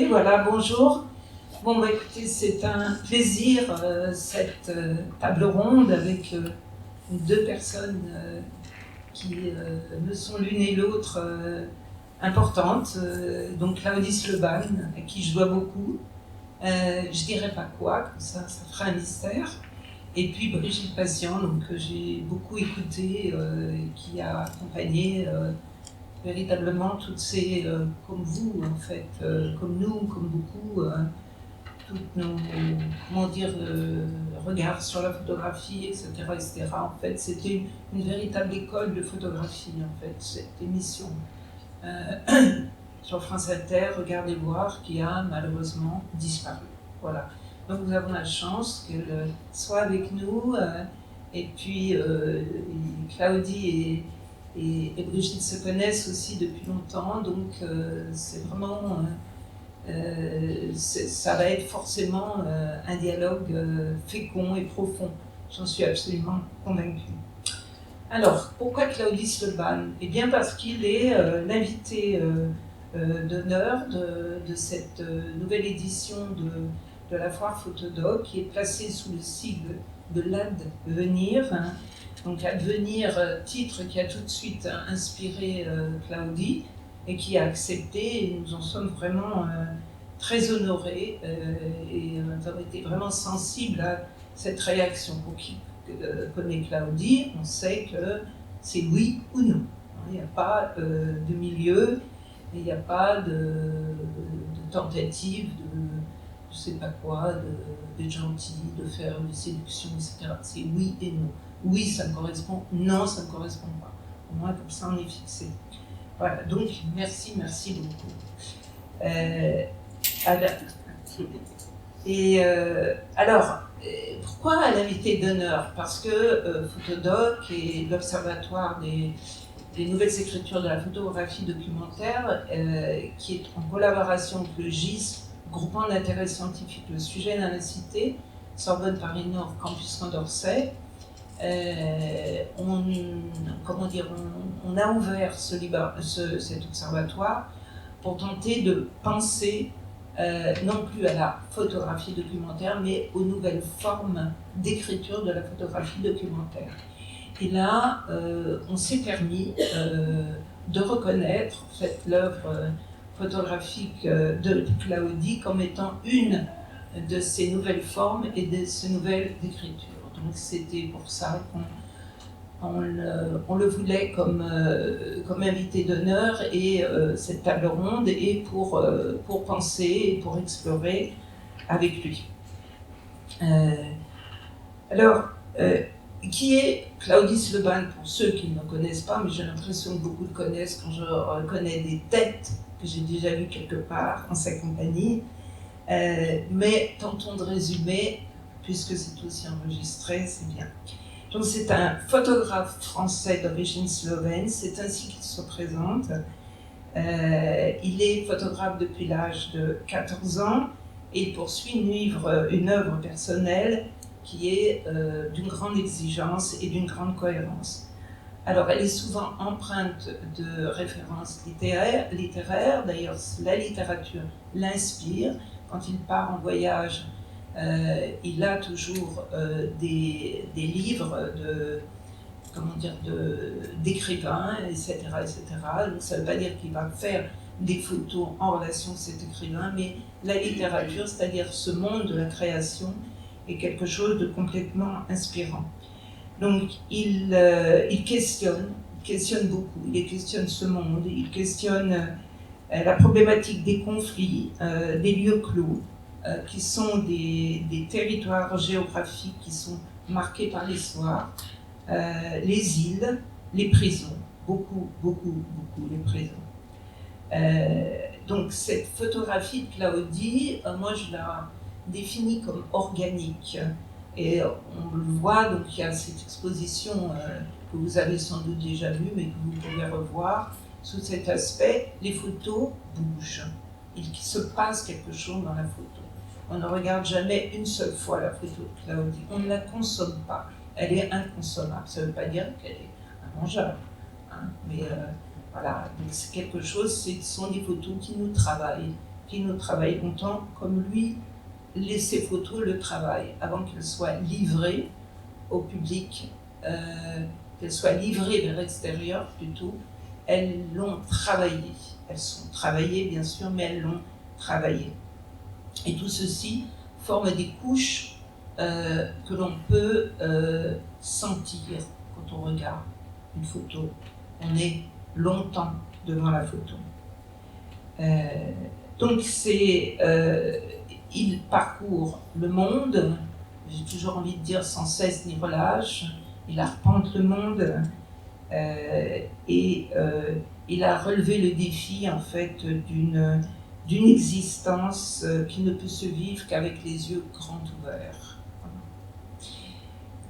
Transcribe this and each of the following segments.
voilà, bonjour. Bon, bah, écoutez, c'est un plaisir, cette table ronde avec deux personnes qui me sont l'une et l'autre importantes. Donc Claudie Sleban, à qui je dois beaucoup. Je dirais pas quoi, comme ça fera un mystère. Et puis Brigitte Patient, donc, que j'ai beaucoup écouté, qui a accompagné véritablement toutes ces, comme vous en fait, comme nous, comme beaucoup, toutes nos, comment dire, regards sur la photographie, etc., etc. En fait, c'était une véritable école de photographie, en fait, cette émission. Sur France Inter, Regardez voir, qui a malheureusement disparu. Voilà. Donc nous avons la chance qu'elle soit avec nous, et puis Claudie et Brigitte se connaissent aussi depuis longtemps, donc c'est vraiment, ça va être forcément un dialogue fécond et profond. J'en suis absolument convaincue. Alors, pourquoi Claudie Sleban? Eh bien parce qu'il est l'invité d'honneur de cette nouvelle édition de la foire Photodoc, qui est placée sous le sigle de l'Advenir. Donc Advenir, titre qui a tout de suite inspiré Claudie et qui a accepté, et nous en sommes vraiment très honorés, et nous avons été vraiment sensibles à cette réaction. Pour qui connaît Claudie, on sait que c'est oui ou non. Il n'y a pas de milieu, il n'y a pas de tentative de je sais pas quoi, d'être gentil, de faire une séduction, etc. C'est oui et non. Oui, ça me correspond, non, ça ne me correspond pas. Au moins, comme ça, on est fixé. Voilà, donc, merci beaucoup. Alors, pourquoi l'invité d'honneur? Parce que Photodoc et l'Observatoire des nouvelles écritures de la photographie documentaire, qui est en collaboration avec le GIS, Groupement d'intérêt scientifique, le sujet dans la cité, Sorbonne Paris Nord, Campus Condorcet, on a ouvert cet observatoire pour tenter de penser non plus à la photographie documentaire, mais aux nouvelles formes d'écriture de la photographie documentaire. Et là, on s'est permis de reconnaître en fait, l'œuvre photographique de Claudie comme étant une de ces nouvelles formes et de ces nouvelles écritures. Donc c'était pour ça qu'on le voulait comme invité d'honneur, et cette table ronde est pour penser et pour explorer avec lui. Qui est Claudie Sleban pour ceux qui ne connaissent pas, mais j'ai l'impression que beaucoup le connaissent quand je reconnais des têtes que j'ai déjà vues quelque part en sa compagnie. Mais tentons de résumer, puisque c'est aussi enregistré, c'est bien. Donc c'est un photographe français d'origine slovène, c'est ainsi qu'il se présente. Il est photographe depuis l'âge de 14 ans et il poursuit une œuvre personnelle qui est d'une grande exigence et d'une grande cohérence. Alors elle est souvent empreinte de références littéraires, d'ailleurs la littérature l'inspire. Quand il part en voyage, il a toujours des livres d'écrivains, etc., etc. Donc ça ne veut pas dire qu'il va faire des photos en relation avec cet écrivain, mais la littérature, c'est-à-dire ce monde de la création, est quelque chose de complètement inspirant. Donc il questionne beaucoup, il questionne ce monde, il questionne la problématique des conflits, des lieux clos, qui sont des territoires géographiques qui sont marqués par l'histoire, les îles, les prisons, beaucoup les prisons. Donc cette photographie de Claudie, moi je la définis comme organique, et on le voit, donc il y a cette exposition que vous avez sans doute déjà vue, mais que vous pouvez revoir. Sous cet aspect, les photos bougent, il se passe quelque chose dans la photo. On ne regarde jamais une seule fois la photo de Claudie, on ne la consomme pas, elle est inconsommable. Ça ne veut pas dire qu'elle est immangeable, hein, mais voilà, donc c'est quelque chose, ce sont des photos qui nous travaillent, qui nous travaille longtemps, comme lui, ses photos le travaillent, avant qu'elles soient livrées au public, qu'elles soient livrées vers l'extérieur plutôt, elles l'ont travaillé. Elles sont travaillées bien sûr, mais elles l'ont travaillé. Et tout ceci forme des couches que l'on peut sentir quand on regarde une photo. On est longtemps devant la photo. Donc il parcourt le monde, j'ai toujours envie de dire sans cesse ni relâche, il arpente le monde et il a relevé le défi en fait d'une existence qui ne peut se vivre qu'avec les yeux grands ouverts.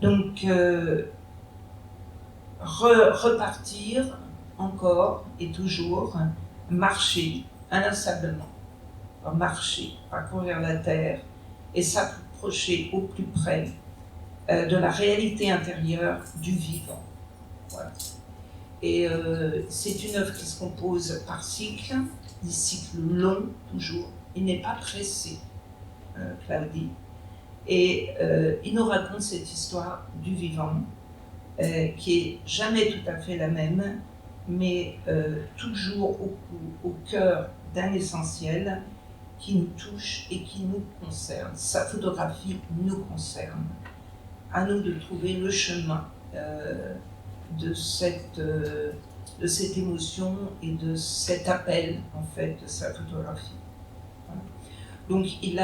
Donc repartir encore et toujours, marcher inlassablement, marcher, parcourir la terre et s'approcher au plus près de la réalité intérieure du vivant. Voilà. Et c'est une œuvre qui se compose par cycles, des cycles longs toujours. Il n'est pas pressé, Claudie. Et il nous raconte cette histoire du vivant, qui est jamais tout à fait la même, mais toujours au cœur d'un essentiel qui nous touche et qui nous concerne. Sa photographie nous concerne. À nous de trouver le chemin de cette émotion et de cet appel en fait de sa photographie. Voilà. Donc il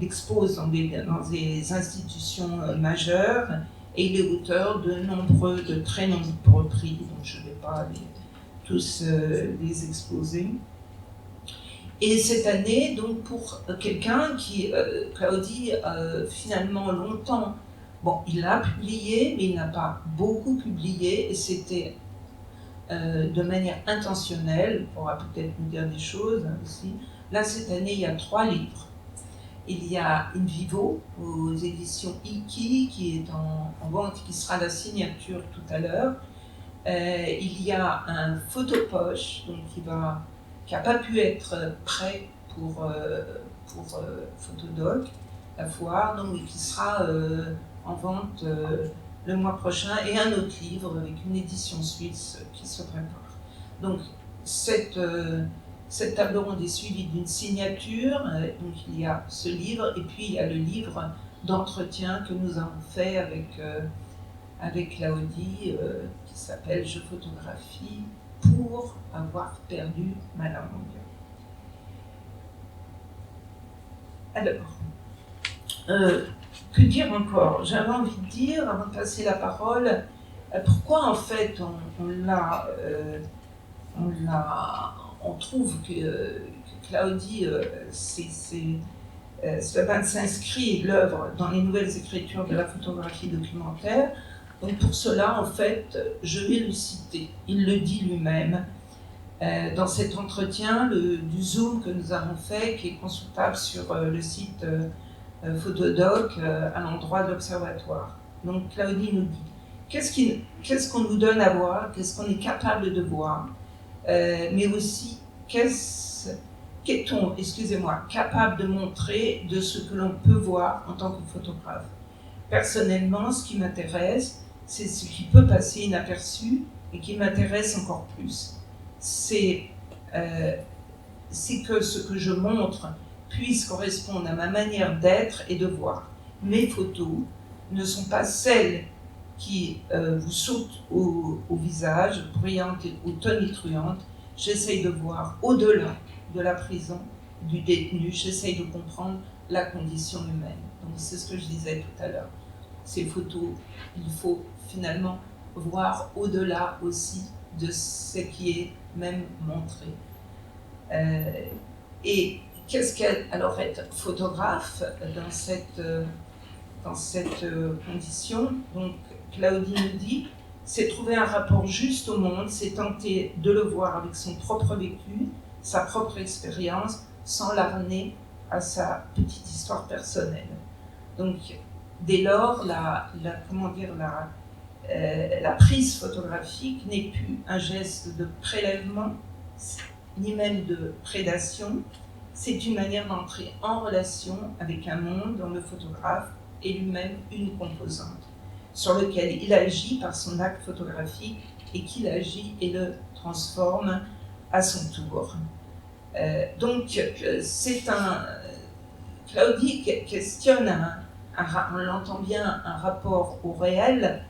expose dans des institutions majeures et il est auteur de très nombreux prix, donc je ne vais pas tous les exposer. Et cette année, donc pour quelqu'un qui, Claudie, finalement longtemps, bon, il a publié, mais il n'a pas beaucoup publié, et c'était de manière intentionnelle, on pourra peut-être nous dire des choses aussi. Là, cette année, il y a 3 livres. Il y a In Vivo, aux éditions Iki, qui est en vente, qui sera la signature tout à l'heure. Il y a un photopoche, donc qui n'a pas pu être prêt pour Photodoc, la foire, donc qui sera en vente le mois prochain, et un autre livre avec une édition suisse qui se prépare. Donc cette table ronde est suivie d'une signature, donc il y a ce livre, et puis il y a le livre d'entretien que nous avons fait avec Claudie, qui s'appelle « Je photographie pour avoir perdu ma langue ». Alors, que dire encore? J'avais envie de dire, avant de passer la parole, pourquoi en fait on trouve que Claudie Sloban s'inscrit l'œuvre dans les nouvelles écritures de la photographie documentaire. Donc pour cela, en fait, je vais le citer. Il le dit lui-même dans cet entretien du Zoom que nous avons fait, qui est consultable sur le site Photodoc à l'endroit de l'Observatoire. Donc Claudie nous dit qu'est-ce qu'on nous donne à voir, qu'est-ce qu'on est capable de voir, mais aussi qu'est-on, capable de montrer de ce que l'on peut voir en tant que photographe. Personnellement, ce qui m'intéresse, c'est ce qui peut passer inaperçu et qui m'intéresse encore plus. C'est que ce que je montre puisse correspondre à ma manière d'être et de voir. Mes photos ne sont pas celles qui vous sautent au visage, brillantes ou tonitruantes. J'essaye de voir au-delà de la prison, du détenu, j'essaye de comprendre la condition humaine. Donc c'est ce que je disais tout à l'heure. Ces photos, il faut finalement voir au-delà aussi de ce qui est même montré. Et qu'est-ce qu'elle alors être photographe dans cette condition? Donc Claudie nous dit, c'est trouver un rapport juste au monde, c'est tenter de le voir avec son propre vécu, sa propre expérience, sans l'arner à sa petite histoire personnelle. Donc dès lors, la prise photographique n'est plus un geste de prélèvement, ni même de prédation. C'est une manière d'entrer en relation avec un monde dont le photographe est lui-même une composante, sur lequel il agit par son acte photographique et qu'il agit et le transforme à son tour. Donc, Claudie questionne, on l'entend bien, un rapport au réel.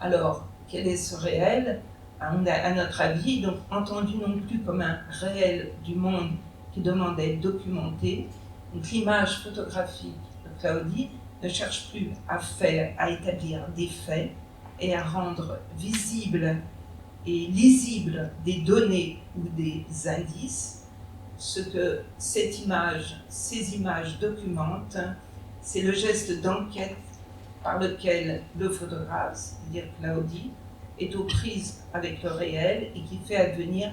Alors, quel est ce réel ? À notre avis, donc entendu non plus comme un réel du monde qui demande à être documenté. Donc, l'image photographique de Claudie ne cherche plus à établir des faits et à rendre visibles et lisibles des données ou des indices. Ce que ces images documentent, c'est le geste d'enquête par lequel le photographe, c'est-à-dire Claudie, est aux prises avec le réel et qui fait advenir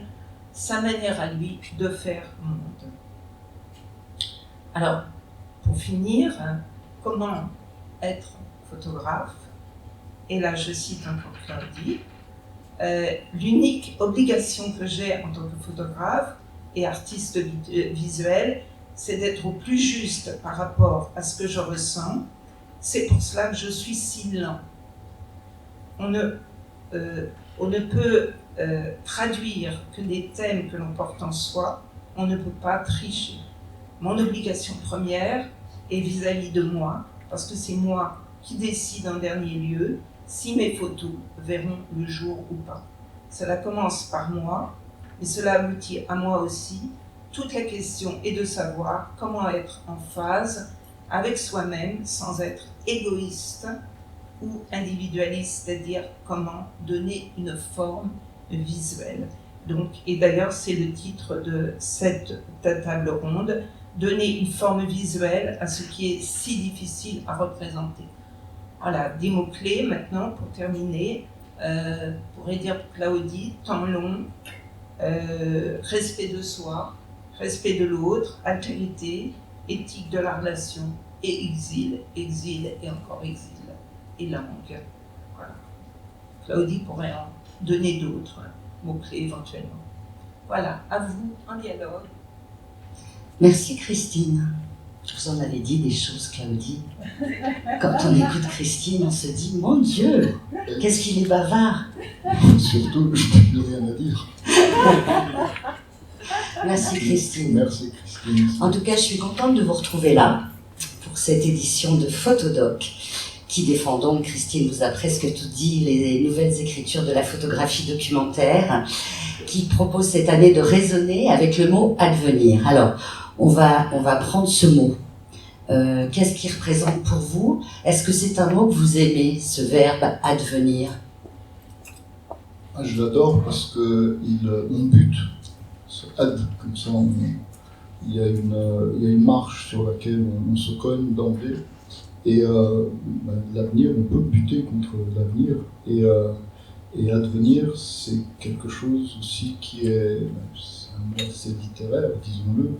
sa manière à lui de faire monde. Alors, pour finir, comment être photographe ? Et là, je cite encore Claudie. L'unique obligation que j'ai en tant que photographe et artiste visuel, c'est d'être au plus juste par rapport à ce que je ressens. C'est pour cela que je suis si lent. On ne peut traduire que des thèmes que l'on porte en soi, on ne peut pas tricher. Mon obligation première est vis-à-vis de moi, parce que c'est moi qui décide en dernier lieu si mes photos verront le jour ou pas. Cela commence par moi, mais cela aboutit à moi aussi. Toute la question est de savoir comment être en phase avec soi-même sans être égoïste ou individualiste, c'est-à-dire comment donner une forme visuelle. Donc, et d'ailleurs, c'est le titre de cette table ronde, donner une forme visuelle à ce qui est si difficile à représenter. Voilà, des mots-clés maintenant pour terminer. Pourrait dire pour Claudie, temps long, respect de soi, respect de l'autre, altérité, éthique de la relation et exil et encore exil, et langue. Voilà. Claudie pourrait en donner d'autres mots-clés éventuellement. Voilà, à vous, en dialogue. Merci Christine. Vous en avez dit des choses, Claudie. Quand on écoute Christine, on se dit, mon Dieu, qu'est-ce qu'il est bavard. Surtout, je n'ai plus rien à dire. Merci Christine. Merci Christine. En tout cas, je suis contente de vous retrouver là, pour cette édition de Photodoc, qui défend donc, Christine vous a presque tout dit, les nouvelles écritures de la photographie documentaire, qui propose cette année de raisonner avec le mot « advenir ». Alors, on va prendre ce mot. Qu'est-ce qu'il représente pour vous ? Est-ce que c'est un mot que vous aimez, ce verbe « advenir » ? Je l'adore parce qu'on bute, ce ad, comme ça, il y a une marche sur laquelle on se cogne d'emblée. Et l'avenir, on peut buter contre l'avenir. Et advenir, c'est quelque chose aussi qui est un mot assez littéraire, disons-le.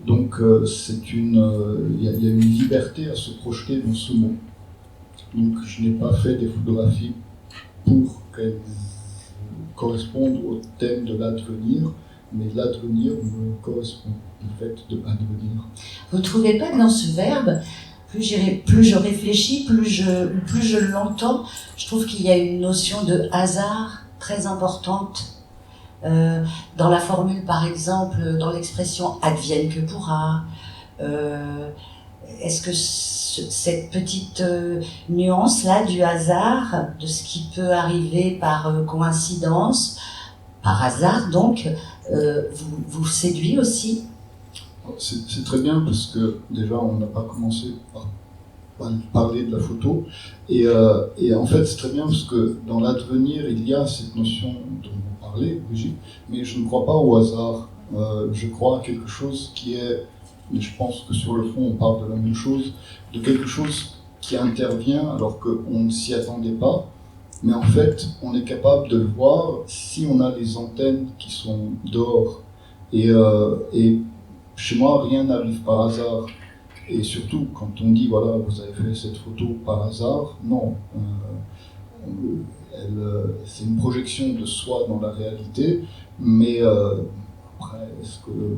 Donc il y a une liberté à se projeter dans ce mot. Donc je n'ai pas fait des photographies pour qu'elles correspondent au thème de l'advenir, mais l'advenir me correspond, le fait d'advenir. Vous ne trouvez pas que dans ce verbe, plus je réfléchis, plus je l'entends, je trouve qu'il y a une notion de hasard très importante. Dans la formule, par exemple, dans l'expression « advienne que pourra », est-ce que cette petite nuance-là du hasard, de ce qui peut arriver par coïncidence, par hasard donc, vous séduit aussi ? C'est très bien parce que déjà on n'a pas commencé par parler de la photo et en fait c'est très bien parce que dans l'advenir il y a cette notion dont vous parlez, Brigitte, mais je ne crois pas au hasard. Je crois à quelque chose qui est, mais je pense que sur le fond on parle de la même chose, de quelque chose qui intervient alors qu'on ne s'y attendait pas, mais en fait on est capable de le voir si on a les antennes qui sont dehors et chez moi, rien n'arrive par hasard. Et surtout, quand on dit, voilà, vous avez fait cette photo par hasard, non. C'est une projection de soi dans la réalité, mais après, est-ce que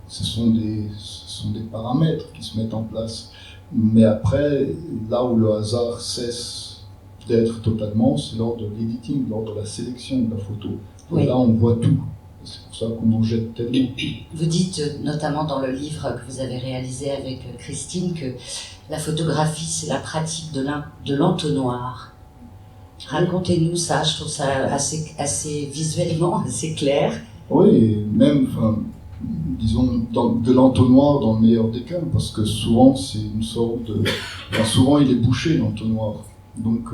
ce sont des paramètres qui se mettent en place. Mais après, là où le hasard cesse d'être totalement, c'est lors de l'editing, lors de la sélection de la photo. Oui. Et là, on voit tout. C'est pour ça qu'on en jette tellement. Vous dites, notamment dans le livre que vous avez réalisé avec Christine, que la photographie, c'est la pratique de l'entonnoir. Racontez-nous ça, je trouve ça assez visuellement assez clair. Oui, et même, disons, de l'entonnoir dans le meilleur des cas, parce que souvent, c'est une sorte de... souvent, il est bouché, l'entonnoir. Donc,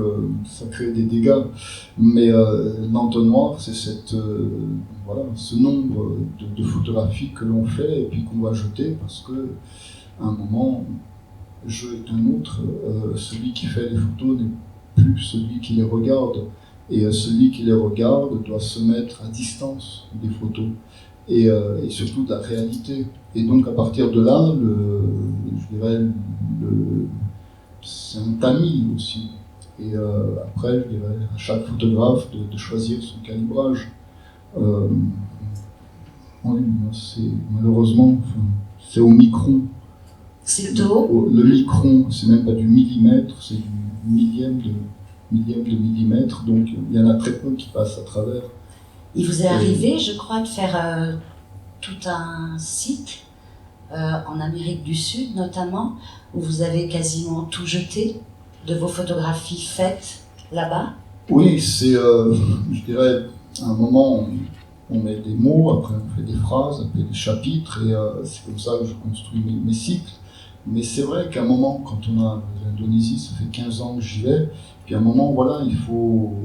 ça crée des dégâts. Mais l'entonnoir, c'est ce nombre de photographies que l'on fait et puis qu'on va jeter, parce que à un moment, jeu est un autre. Celui qui fait les photos n'est plus celui qui les regarde. Et celui qui les regarde doit se mettre à distance des photos et surtout de la réalité. Et donc à partir de là, je dirais, c'est un tamis aussi. Et après, je dirais à chaque photographe de choisir son calibrage. Oui, malheureusement, c'est au micron. C'est tôt. Le micron, c'est même pas du millimètre, c'est du millième de millimètre, donc il y en a très peu qui passent à travers. Il vous est arrivé, je crois, de faire tout un cycle en Amérique du Sud notamment, où vous avez quasiment tout jeté de vos photographies faites là-bas. Oui, c'est, je dirais, à un moment, on met des mots, après on fait des phrases, après des chapitres, et c'est comme ça que je construis mes cycles. Mais c'est vrai qu'à un moment, quand on a l'Indonésie, ça fait 15 ans que j'y vais, puis à un moment, voilà, il faut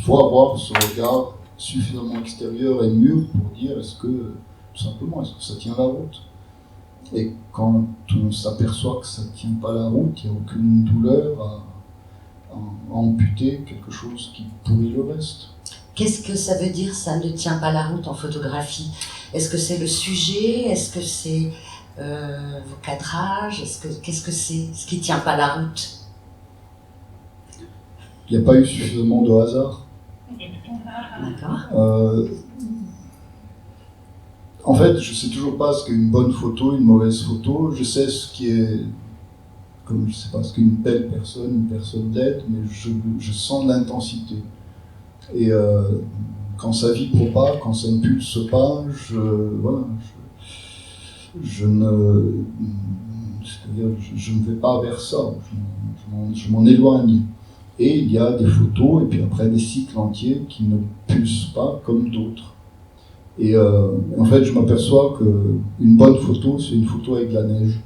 avoir ce regard suffisamment extérieur et mûr pour dire tout simplement, est-ce que ça tient la route? Et quand on s'aperçoit que ça ne tient pas la route, il n'y a aucune douleur à amputer quelque chose qui pourrit le reste. Qu'est-ce que ça veut dire, ça ne tient pas la route en photographie? Est-ce que c'est le sujet? Est-ce que c'est vos cadrages? Qu'est-ce que c'est ce qui ne tient pas la route? Il n'y a pas eu suffisamment de hasard. D'accord. En fait, je ne sais toujours pas ce qu'est une bonne photo, une mauvaise photo. Je sais ce qui est, comme je sais pas ce qu'est une belle personne, une personne laide, mais je sens l'intensité. Et quand ça vibre pas, quand ça ne pulse pas, je ne vais pas vers ça. Je m'en éloigne. Et il y a des photos, et puis après des cycles entiers qui ne pulsent pas comme d'autres. Et en fait, je m'aperçois qu'une bonne photo, c'est une photo avec de la neige.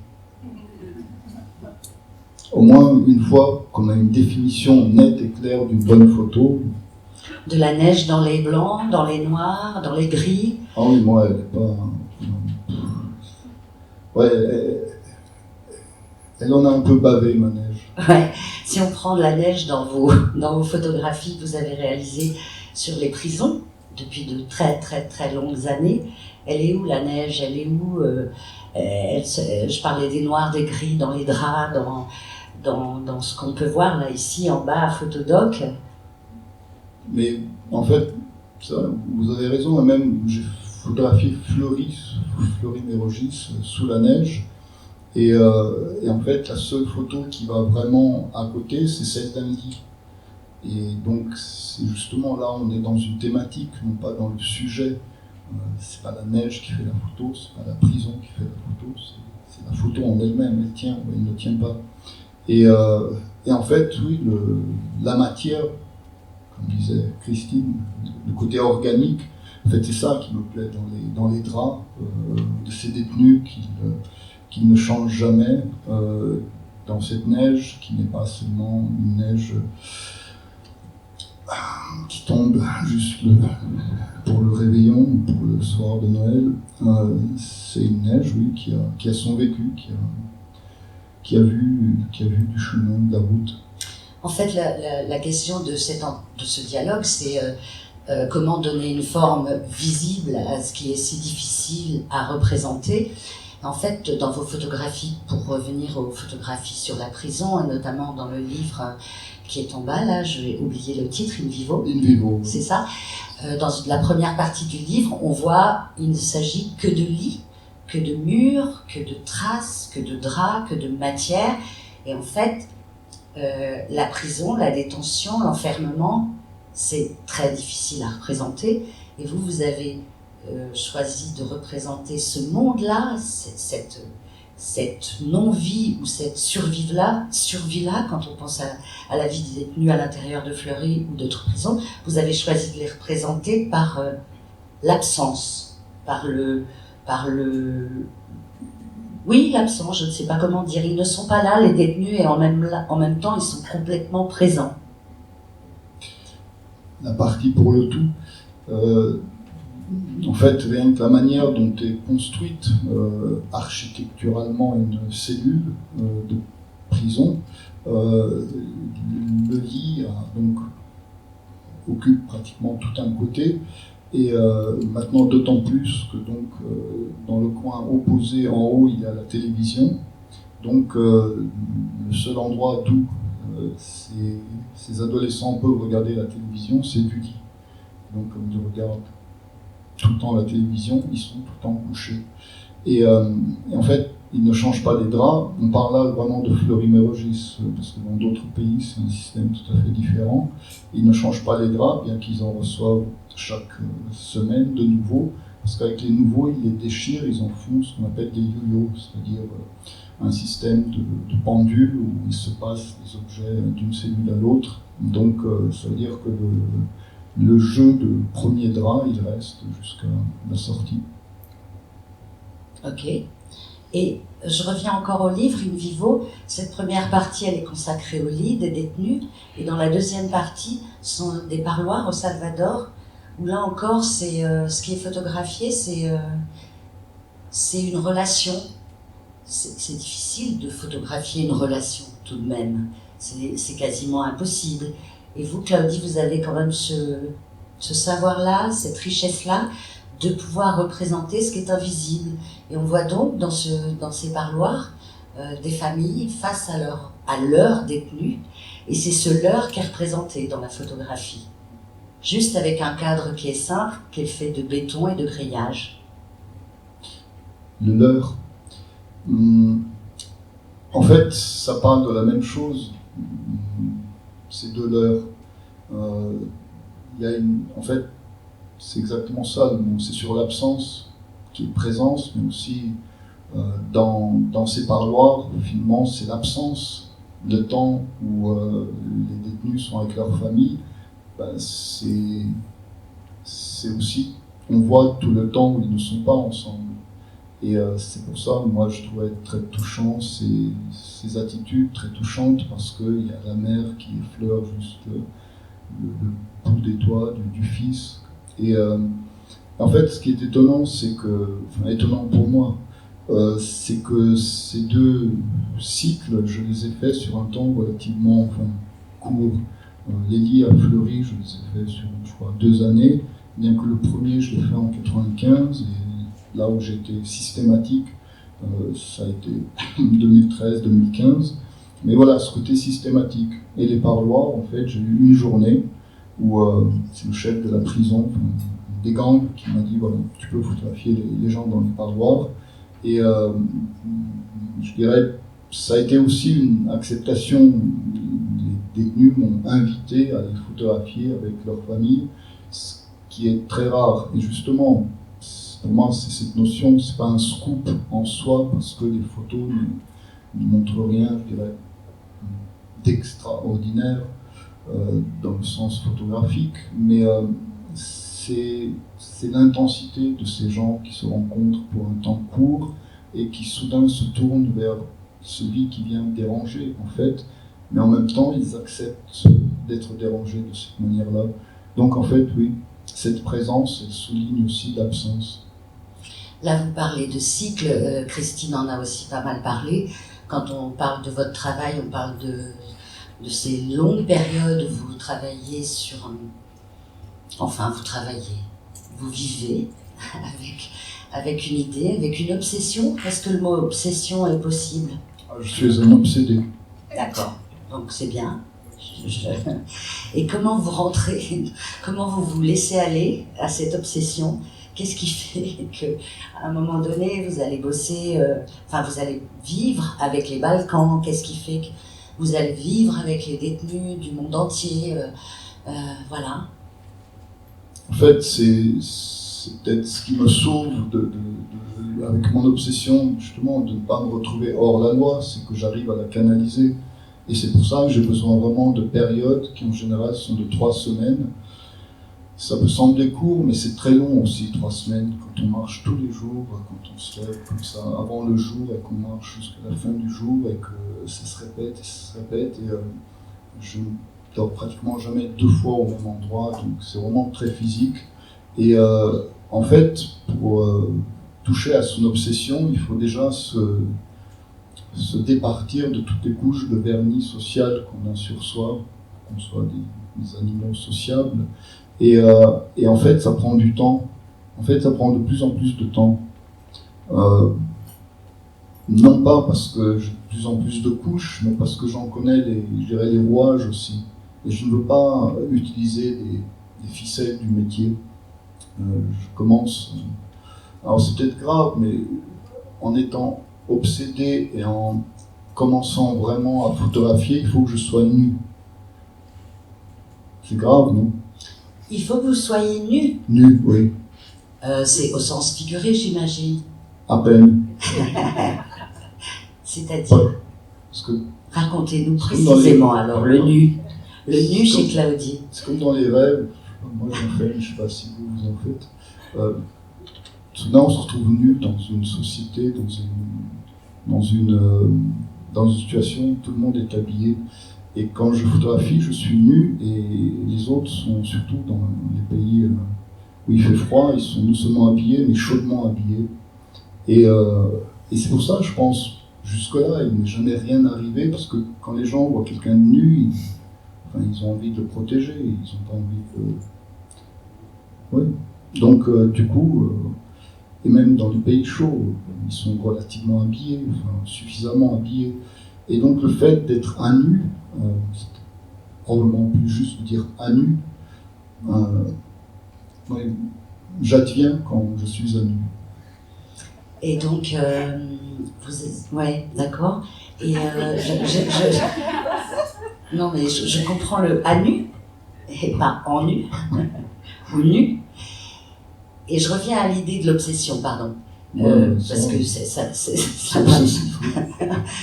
Au moins une fois qu'on a une définition nette et claire d'une bonne photo. De la neige dans les blancs, dans les noirs, dans les gris. Ah oui, moi, elle n'est pas... Ouais, elle en a un peu bavé, ma neige. Ouais. Si on prend de la neige dans vos photographies que vous avez réalisées sur les prisons, depuis de très très très longues années, elle est où la neige? Elle est où je parlais des noirs, des gris, dans les draps, dans ce qu'on peut voir là, ici, en bas, à Photodoc. Mais en fait, ça, vous avez raison, même j'ai photographié Fleury Mérogis sous la neige, et en fait, la seule photo qui va vraiment à côté, c'est celle d'un lit. Et donc, c'est justement là, on est dans une thématique, non pas dans le sujet. C'est pas la neige qui fait la photo, c'est pas la prison qui fait la photo, c'est la photo en elle-même, elle tient ou elle ne tient pas. Et en fait, oui, la matière, comme disait Christine, le côté organique, en fait, c'est ça qui me plaît dans les draps de ces détenus qui ne changent jamais dans cette neige, qui n'est pas seulement une neige qui tombe juste pour le réveillon ou pour le soir de Noël. C'est une neige, oui, qui a son vécu, qui a vu du chemin, de la route. En fait, la question de ce dialogue, c'est comment donner une forme visible à ce qui est si difficile à représenter. En fait, dans vos photographies, pour revenir aux photographies sur la prison, et notamment dans le livre qui est en bas, là, je vais oublier le titre, In Vivo. In Vivo. C'est ça. Dans la première partie du livre, on voit il ne s'agit que de lits, que de murs, que de traces, que de draps, que de matière. Et en fait, la prison, la détention, l'enfermement, c'est très difficile à représenter. Et vous avez choisi de représenter ce monde-là, cette non-vie ou cette survie-là, quand on pense à la vie des détenus à l'intérieur de Fleury ou d'autres prisons. Vous avez choisi de les représenter par l'absence, oui, l'absence, je ne sais pas comment dire. Ils ne sont pas là, les détenus, et en même temps, ils sont complètement présents. La partie pour le tout. En fait, rien que la manière dont est construite architecturalement une cellule de prison, le lit donc, occupe pratiquement tout un côté, et maintenant d'autant plus que donc, dans le coin opposé en haut il y a la télévision, donc le seul endroit d'où ces adolescents peuvent regarder la télévision, c'est du lit. Donc comme ils regardent tout le temps la télévision, ils sont tout le temps couchés. Et en fait, ils ne changent pas les draps. On parle là vraiment de Fleury-Mérogis, parce que dans d'autres pays, c'est un système tout à fait différent. Ils ne changent pas les draps, bien qu'ils en reçoivent chaque semaine de nouveaux, parce qu'avec les nouveaux, ils les déchirent, ils en font ce qu'on appelle des yo-yo, c'est-à-dire un système de pendule où il se passe des objets d'une cellule à l'autre. Donc, ça veut dire que le jeu de premier drap, il reste jusqu'à la sortie. Ok. Et je reviens encore au livre, In Vivo. Cette première partie, elle est consacrée au lit des détenus. Et dans la deuxième partie, sont des parloirs au Salvador, où là encore, ce qui est photographié, c'est une relation. C'est difficile de photographier une relation, tout de même. C'est quasiment impossible. Et vous, Claudie, vous avez quand même ce savoir-là, cette richesse-là, de pouvoir représenter ce qui est invisible. Et on voit donc dans ces parloirs des familles face à leur détenus, et c'est ce leur qui est représenté dans la photographie. Juste avec un cadre qui est simple, qui est fait de béton et de grillage. Le leur. En fait, ça parle de la même chose. Ces deux leurs. En fait, c'est exactement ça. C'est sur l'absence qui est présence, mais aussi dans ces parloirs, finalement, c'est l'absence. Le temps où les détenus sont avec leur famille, c'est aussi, on voit tout le temps où ils ne sont pas ensemble. Et c'est pour ça, moi, je trouvais très touchant ces attitudes très touchantes, parce qu'il y a la mère qui effleure juste le bout des doigts du fils. Et en fait, ce qui est étonnant, étonnant pour moi, c'est que ces deux cycles, je les ai faits sur un temps relativement court. Les lits à Fleury, je les ai faits sur, je crois, 2 années, bien que le premier, je l'ai fait en 95, et là où j'étais systématique, ça a été 2013-2015. Mais voilà, ce côté systématique. Et les parloirs, en fait, j'ai eu une journée où c'est le chef de la prison, des gangs, qui m'a dit, voilà, tu peux photographier les gens dans les parloirs. Et je dirais, ça a été aussi une acceptation. Les détenus m'ont invité à les photographier avec leur famille, ce qui est très rare. Et justement, pour moi, c'est cette notion, c'est pas un scoop en soi, parce que les photos ne montrent rien, je dirais, d'extraordinaire dans le sens photographique, mais c'est l'intensité de ces gens qui se rencontrent pour un temps court et qui soudain se tournent vers celui qui vient déranger, en fait, mais en même temps, ils acceptent d'être dérangés de cette manière-là. Donc, en fait, oui, cette présence, elle souligne aussi l'absence. Là, vous parlez de cycle, Christine en a aussi pas mal parlé. Quand on parle de votre travail, on parle de ces longues périodes où vous travaillez vous vivez avec une idée, avec une obsession. Est-ce que le mot obsession est possible? Je suis un obsédé. D'accord, donc c'est bien. Et comment vous rentrez, comment vous vous laissez aller à cette obsession? Qu'est-ce qui fait qu'à un moment donné, vous allez bosser, vous allez vivre avec les Balkans? Qu'est-ce qui fait que vous allez vivre avec les détenus du monde entier? Voilà. En fait, c'est peut-être ce qui me sauve avec mon obsession, justement, de ne pas me retrouver hors la loi, c'est que j'arrive à la canaliser. Et c'est pour ça que j'ai besoin vraiment de périodes qui, en général, sont de 3 semaines. Ça peut sembler court, mais c'est très long aussi, 3 semaines, quand on marche tous les jours, quand on se lève comme ça, avant le jour, et qu'on marche jusqu'à la fin du jour, et que ça se répète, et ça se répète, et je ne dors pratiquement jamais 2 fois au même endroit, donc c'est vraiment très physique. Et en fait, pour toucher à son obsession, il faut déjà se départir de toutes les couches de vernis social qu'on a sur soi, qu'on soit des animaux sociables. Et en fait, ça prend du temps. En fait, ça prend de plus en plus de temps. Non pas parce que j'ai de plus en plus de couches, mais parce que j'en connais les rouages aussi. Et je ne veux pas utiliser des ficelles du métier. Je commence... alors c'est peut-être grave, mais en étant obsédé et en commençant vraiment à photographier, il faut que je sois nu. C'est grave, non? Il faut que vous soyez nu. Nu, oui. C'est au sens figuré, j'imagine. À peine. C'est-à-dire, Ouais. Parce que racontez-nous précisément alors le nu. Le nu chez Claudie. c'est comme dans les rêves. Moi j'en fais, je ne sais pas si vous en faites. Soudain on se retrouve nu dans une société, dans une situation où tout le monde est habillé. Et quand je photographie, je suis nu, et les autres sont surtout dans les pays où il fait froid, ils sont non seulement habillés, mais chaudement habillés. Et c'est pour ça, je pense, jusque-là, il n'est jamais rien arrivé, parce que quand les gens voient quelqu'un de nu, ils ont envie de le protéger, ils n'ont pas envie de... Oui. Donc, du coup, et même dans les pays chauds, ils sont relativement habillés, suffisamment habillés. Et donc, le fait d'être à nu, c'est probablement plus juste de dire à nu, j'adviens quand je suis à nu. Et donc, ouais, d'accord. Et non, mais je comprends le à nu, et pas en nu, ou nu. Et je reviens à l'idée de l'obsession, pardon. Parce que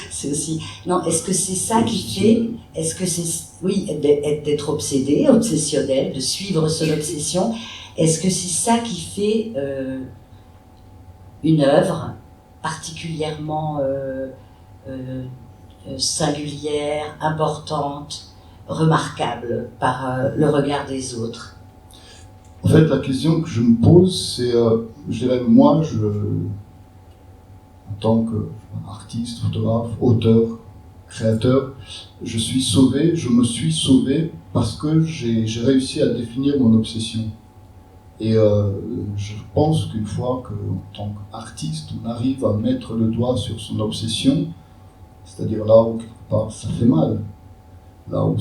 c'est aussi... Non, est-ce que c'est ça qui fait... Est-ce que c'est... Oui, d'être obsédé, obsessionnel, de suivre son obsession. Est-ce que c'est ça qui fait une œuvre particulièrement singulière, importante, remarquable par le regard des autres? En fait, la question que je me pose, c'est, je dirais, moi, en tant qu'artiste, photographe, auteur, créateur, je me suis sauvé parce que j'ai réussi à définir mon obsession. Et je pense qu'une fois qu'en tant qu'artiste, on arrive à mettre le doigt sur son obsession, c'est-à-dire là où quelque part ça fait mal, là où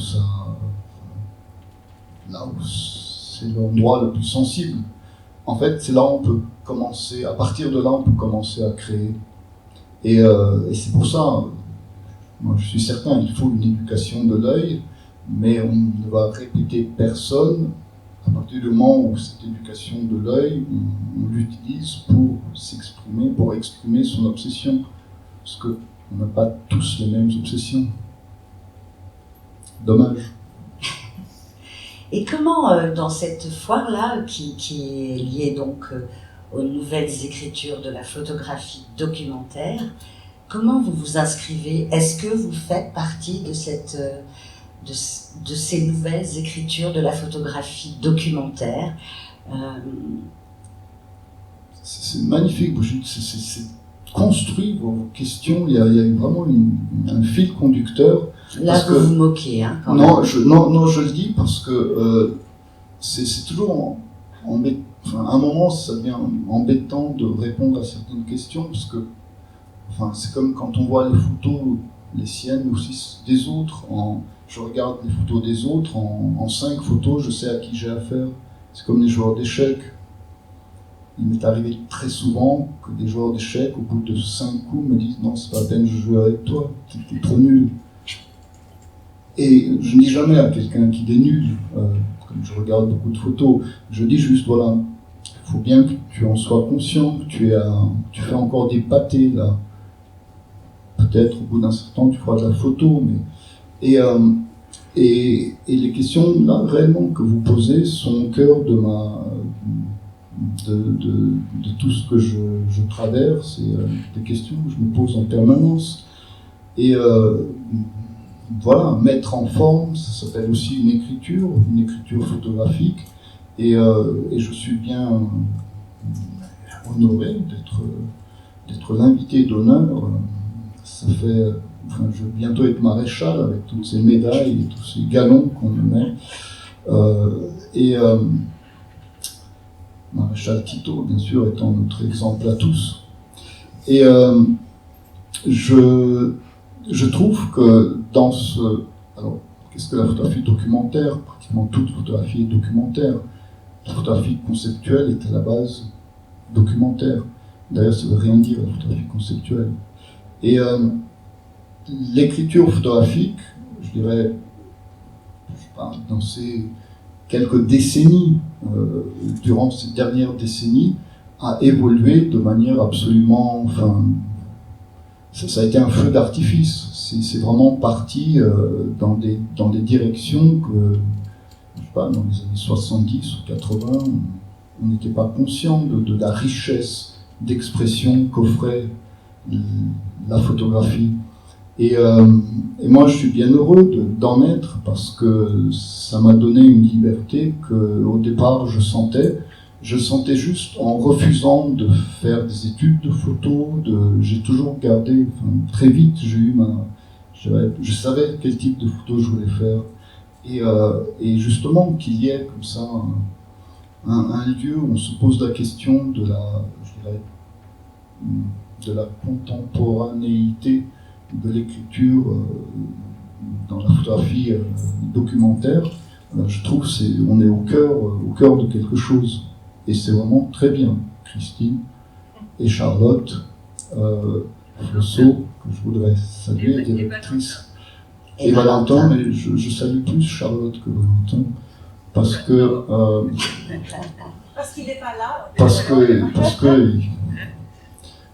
c'est l'endroit le plus sensible. En fait, c'est là où on peut commencer, à partir de là, on peut commencer à créer. Et c'est pour ça, moi je suis certain, il faut une éducation de l'œil, mais on ne va répéter personne à partir du moment où cette éducation de l'œil, on l'utilise pour s'exprimer, pour exprimer son obsession. Parce qu'on n'a pas tous les mêmes obsessions. Dommage. Et comment, dans cette foire-là, qui est liée donc aux nouvelles écritures de la photographie documentaire, comment vous vous inscrivez? Est-ce que vous faites partie de ces nouvelles écritures de la photographie documentaire? C'est magnifique, Brigitte. C'est construit vos questions. Il y a vraiment un fil conducteur. Là, vous vous moquez, hein, quand non, même. Non, je le dis parce que c'est toujours à un moment, ça devient embêtant de répondre à certaines questions, parce que c'est comme quand on voit les photos, les siennes, mais aussi des autres. Je regarde les photos des autres, en 5 photos, je sais à qui j'ai affaire. C'est comme les joueurs d'échecs. Il m'est arrivé très souvent que des joueurs d'échecs, au bout de 5 coups, me disent « Non, c'est pas la peine de jouer avec toi, t'es trop nul ». Et je ne dis jamais à quelqu'un qu'il est nul, comme je regarde beaucoup de photos, je dis juste, voilà, il faut bien que tu en sois conscient, que tu fais encore des pâtés, là. Peut-être, au bout d'un certain temps, tu feras de la photo, mais... Et les questions, là, réellement, que vous posez, sont au cœur de tout ce que je traverse, et des questions que je me pose en permanence. Et voilà, mettre en forme, ça s'appelle aussi une écriture photographique, et je suis bien honoré d'être l'invité d'honneur. Ça fait, je vais bientôt être maréchal avec toutes ces médailles et tous ces galons qu'on me met. Maréchal Tito, bien sûr, étant notre exemple à tous. Et je trouve que dans ce... Alors, qu'est-ce que la photographie documentaire? Pratiquement toute photographie est documentaire. La photographie conceptuelle est à la base documentaire. D'ailleurs, ça ne veut rien dire, la photographie conceptuelle. Et l'écriture photographique, je dirais, dans ces quelques décennies, durant ces dernières décennies, a évolué de manière absolument... ça a été un feu d'artifice. C'est vraiment parti dans des directions que, dans les années 70 ou 80, on n'était pas conscient de la richesse d'expression qu'offrait la photographie. Et moi, je suis bien heureux d'en être, parce que ça m'a donné une liberté qu'au départ je sentais juste en refusant de faire des études de photo. J'ai toujours gardé, très vite, je savais quel type de photo je voulais faire. Et justement, qu'il y ait comme ça un lieu où on se pose la question de la contemporanéité de l'écriture dans la photographie documentaire, je trouve qu'on est au cœur de quelque chose. Et c'est vraiment très bien. Christine et Charlotte Flossot, que je voudrais saluer, directrice, et Valentin, mais je salue plus Charlotte que Valentin, parce que... parce qu'il n'est pas là.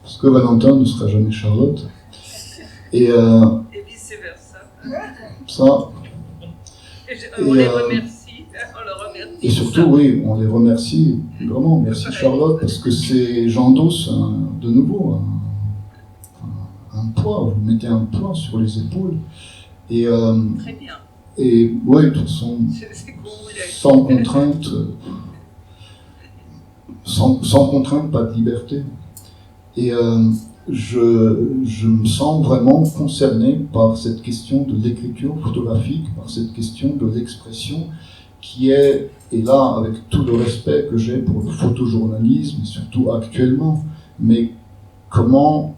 Parce que Valentin ne sera jamais Charlotte. Et vice-versa. Ça. On les remercie. Et surtout, oui, on les remercie vraiment. Merci Charlotte, parce que j'endosse de nouveau un poids. Vous mettez un poids sur les épaules. Et, très bien. Et ouais, de toute façon, sans contrainte, sans contrainte, pas de liberté. Et je me sens vraiment concerné par cette question de l'écriture photographique, par cette question de l'expression qui est, et là, avec tout le respect que j'ai pour le photojournalisme, et surtout actuellement, mais comment,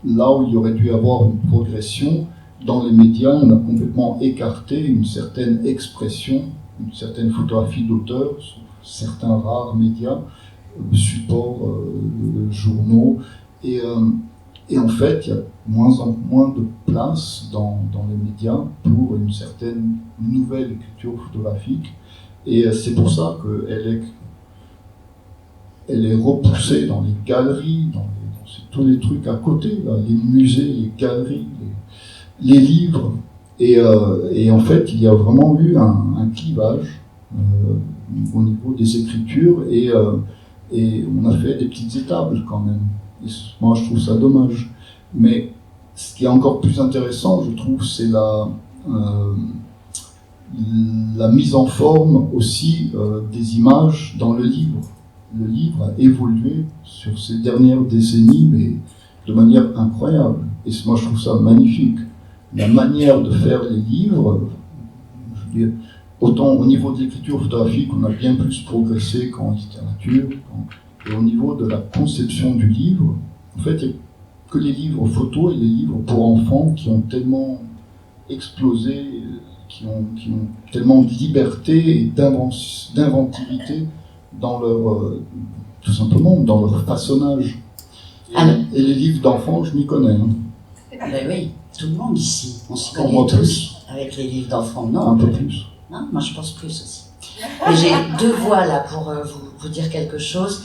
là où il y aurait dû y avoir une progression, dans les médias, on a complètement écarté une certaine expression, une certaine photographie d'auteur, sur certains rares médias, supports, journaux, et en fait, il y a de moins en moins de place dans les médias pour une certaine nouvelle écriture photographique, et c'est pour ça qu'elle est repoussée dans les galeries, dans tous les trucs à côté, là, les musées, les galeries, les livres, et en fait, il y a vraiment eu un clivage au niveau des écritures, et on a fait des petites étapes quand même. Et moi, je trouve ça dommage. Mais ce qui est encore plus intéressant, je trouve, c'est la mise en forme aussi des images dans le livre. Le livre a évolué sur ces dernières décennies, mais de manière incroyable. Et moi, je trouve ça magnifique. La manière de faire les livres, je veux dire, autant au niveau de l'écriture photographique, on a bien plus progressé qu'en littérature, et au niveau de la conception du livre, en fait, il n'y a que les livres photos et les livres pour enfants qui ont tellement explosé, qui ont tellement de liberté et d'inventivité dans leur, tout simplement, dans leur façonnage. Et les livres d'enfants, je m'y connais. Hein. Ben oui, tout le monde ici, on s'y Moi, connaît tous plus. avec les livres d'enfants, non? Un peu plus. Non, moi je pense plus aussi. Mais j'ai deux voix là pour vous dire quelque chose.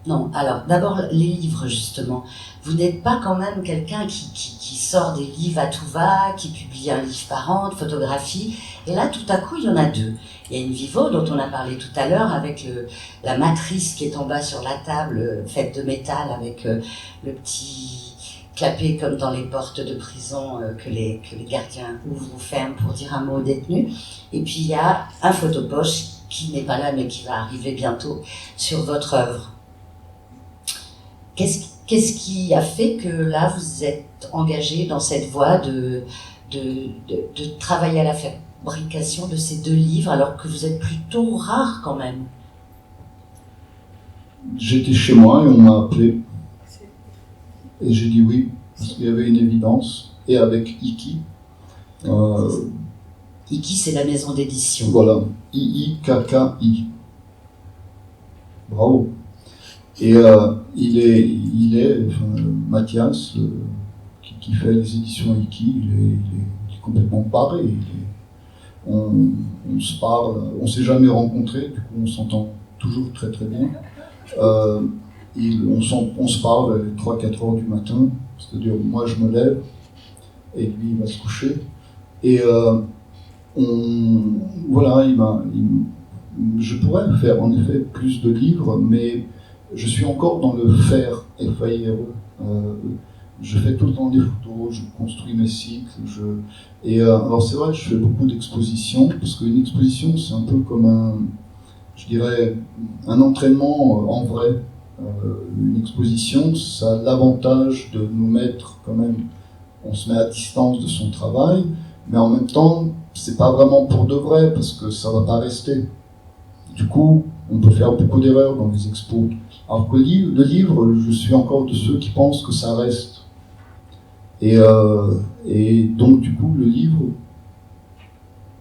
Non, alors d'abord les livres justement. Vous n'êtes pas quand même quelqu'un qui sort des livres à tout va, qui publie un livre par an de photographie. Et là tout à coup il y en a deux. Il y a une Vivo dont on a parlé tout à l'heure avec la matrice qui est en bas sur la table, faite de métal avec le petit clapet comme dans les portes de prison que les gardiens ouvrent ou ferment pour dire un mot aux détenus. Et puis il y a un photopoche qui n'est pas là mais qui va arriver bientôt sur votre œuvre. Qu'est-ce qui a fait que là vous êtes engagé dans cette voie de travailler à la fabrication de ces deux livres alors que vous êtes plutôt rare quand même? J'étais chez moi et on m'a appelé. Et j'ai dit oui, parce qu'il y avait une évidence. Et avec Iki. Iki, c'est la maison d'édition. Voilà, I-I-K-K-I. Bravo. Et il est Mathias, qui fait les éditions Iki, il est complètement barré. On se parle, on ne s'est jamais rencontrés, du coup on s'entend toujours très très bien. On se parle à 3-4 heures du matin, c'est-à-dire moi je me lève et lui il va se coucher. Et voilà, je pourrais faire en effet plus de livres, mais je suis encore dans le faire, F-A-I-R-E. Je fais tout le temps des photos, je construis mes cycles. Alors c'est vrai, je fais beaucoup d'expositions, parce qu'une exposition c'est un peu comme un entraînement en vrai. Une exposition, ça a l'avantage de nous mettre quand même, on se met à distance de son travail, mais en même temps, c'est pas vraiment pour de vrai, parce que ça va pas rester. Du coup, on peut faire beaucoup d'erreurs dans les expos. Alors que le livre, je suis encore de ceux qui pensent que ça reste. Et donc, du coup, le livre,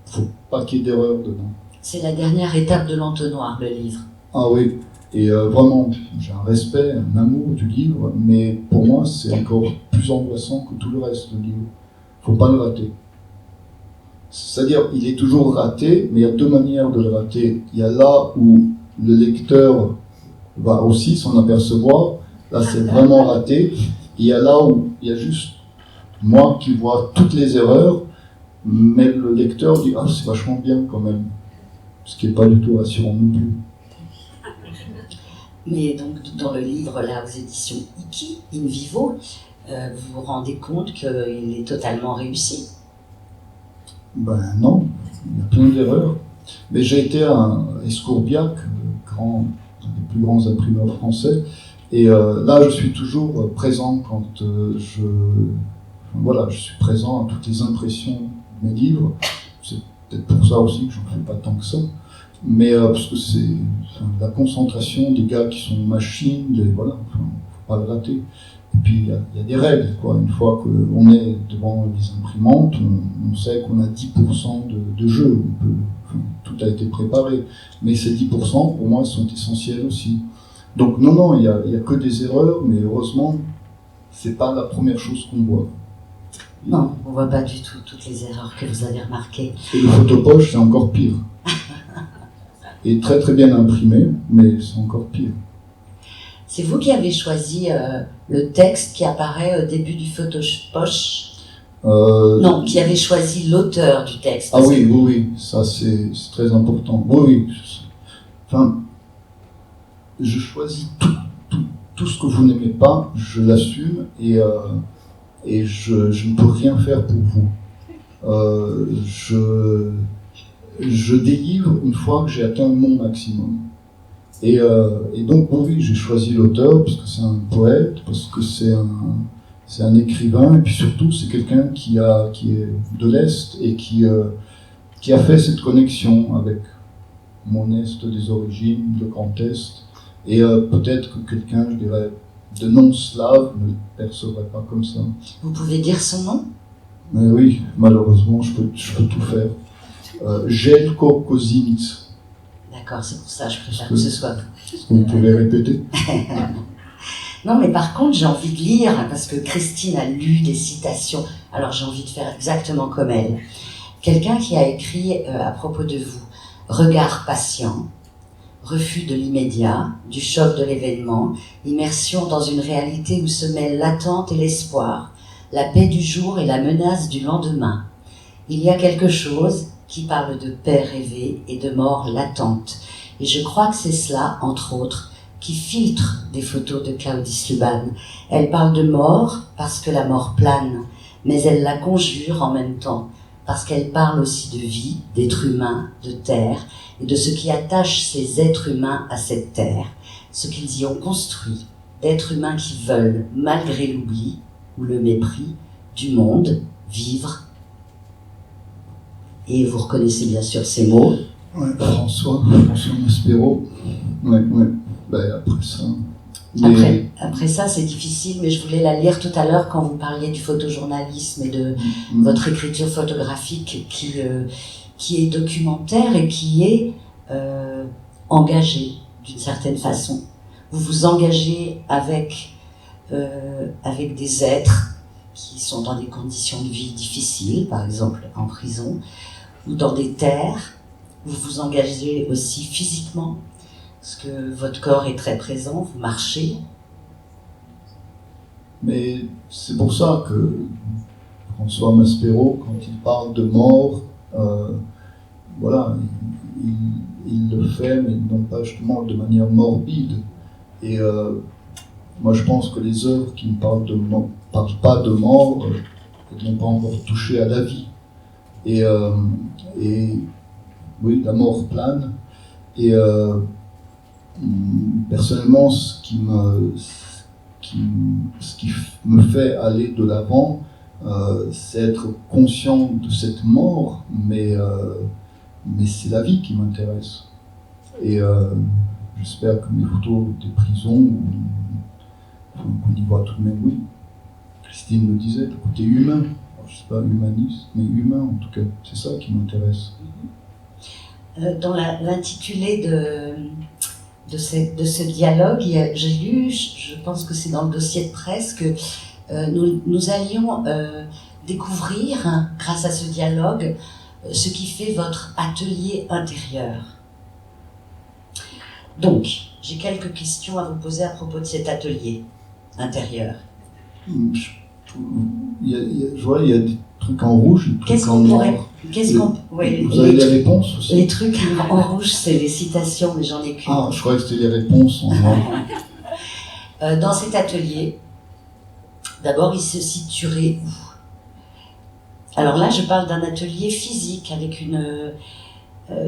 faut pas qu'il y ait d'erreurs dedans. C'est la dernière étape de l'entonnoir, le livre. Ah oui. Et vraiment, j'ai un respect, un amour du livre, mais pour moi, c'est encore plus angoissant que tout le reste, le livre. Faut pas le rater. C'est-à-dire, il est toujours raté, mais il y a deux manières de le rater. Il y a là où le lecteur va aussi s'en apercevoir, là c'est vraiment raté. Et il y a là où il y a juste moi qui vois toutes les erreurs, mais le lecteur dit « Ah, c'est vachement bien quand même », ce qui n'est pas du tout rassurant non plus. Mais donc, dans le livre, là, aux éditions Iki, In Vivo, vous vous rendez compte qu'il est totalement réussi? Ben non, il y a plein d'erreurs. Mais j'ai été à Escourbiac, un des plus grands imprimeurs français, et là, je suis toujours présent quand je suis présent à toutes les impressions de mes livres. C'est peut-être pour ça aussi que je n'en fais pas tant que ça. Mais parce que c'est la concentration des gars qui sont machines, voilà, faut pas le rater. Et puis il y a des règles, quoi. Une fois qu'on est devant les imprimantes, on sait qu'on a 10% de jeu. Tout a été préparé. Mais ces 10%, pour moi, sont essentiels aussi. Donc non, il y a que des erreurs, mais heureusement, c'est pas la première chose qu'on voit. Non, on voit pas du tout toutes les erreurs que vous avez remarquées. Et le photopoche, c'est encore pire. Et très très bien imprimé, mais c'est encore pire. C'est vous qui avez choisi le texte qui apparaît au début du photopoche? Non, qui avez choisi l'auteur du texte. Ah oui, ça c'est très important. Oui. Enfin, je choisis tout ce que vous n'aimez pas, je l'assume et je ne peux rien faire pour vous. Je délivre une fois que j'ai atteint mon maximum. Et donc, oui, j'ai choisi l'auteur parce que c'est un poète, parce que c'est un écrivain, et puis surtout, c'est quelqu'un qui est de l'Est et qui qui a fait cette connexion avec mon Est des origines, le Grand Est, et peut-être que quelqu'un, je dirais, de non-slave ne le percevrait pas comme ça. Vous pouvez dire son nom? Mais oui, malheureusement, je peux tout faire. Jelko Kozinic. D'accord, c'est pour ça que je préfère que ce soit. Est-ce que vous pouvez répéter? Non, mais par contre, j'ai envie de lire, parce que Christine a lu des citations, alors j'ai envie de faire exactement comme elle. Quelqu'un qui a écrit à propos de vous, regard patient, refus de l'immédiat, du choc de l'événement, immersion dans une réalité où se mêlent l'attente et l'espoir, la paix du jour et la menace du lendemain. Il y a quelque chose qui parle de paix rêvée et de mort latente. Et je crois que c'est cela, entre autres, qui filtre des photos de Claudie Sluban. Elle parle de mort parce que la mort plane, mais elle la conjure en même temps, parce qu'elle parle aussi de vie, d'êtres humains, de terre, et de ce qui attache ces êtres humains à cette terre, ce qu'ils y ont construit, d'êtres humains qui veulent, malgré l'oubli ou le mépris du monde, vivre. Et vous reconnaissez bien sûr ces mots. Ouais, François Maspero. Ouais. Ben, après ça. Après ça, c'est difficile, mais je voulais la lire tout à l'heure quand vous parliez du photojournalisme et de votre écriture photographique qui est documentaire et qui est engagée d'une certaine façon. Vous vous engagez avec des êtres qui sont dans des conditions de vie difficiles, par exemple en prison, ou dans des terres. Vous vous engagez aussi physiquement, parce que votre corps est très présent, vous marchez. Mais c'est pour ça que François Maspero, quand il parle de mort, voilà, il le fait, mais non pas justement de manière morbide. Et moi je pense que les œuvres qui ne parlent pas de mort, elles n'ont pas encore touché à la vie. Et oui, la mort plane. Et personnellement, ce qui me fait aller de l'avant, c'est être conscient de cette mort, mais c'est la vie qui m'intéresse. Et j'espère que mes photos des prisons, qu'on y voit tout de même, oui. Christine le disait, le côté humain. Alors, je ne sais pas humaniste, mais humain en tout cas. C'est ça qui m'intéresse. Dans l'intitulé de ce dialogue, j'ai lu, je pense que c'est dans le dossier de presse, que nous allions découvrir, grâce à ce dialogue, ce qui fait votre atelier intérieur. Donc, j'ai quelques questions à vous poser à propos de cet atelier intérieur. Je vois, il y a des trucs en rouge, des trucs en noir. Vous avez les réponses aussi? Les trucs en rouge, c'est les citations, mais j'en ai qu'une. Ah, je croyais que c'était les réponses en noir. Dans cet atelier, d'abord, il se situerait où? Alors là, je parle d'un atelier physique, avec une...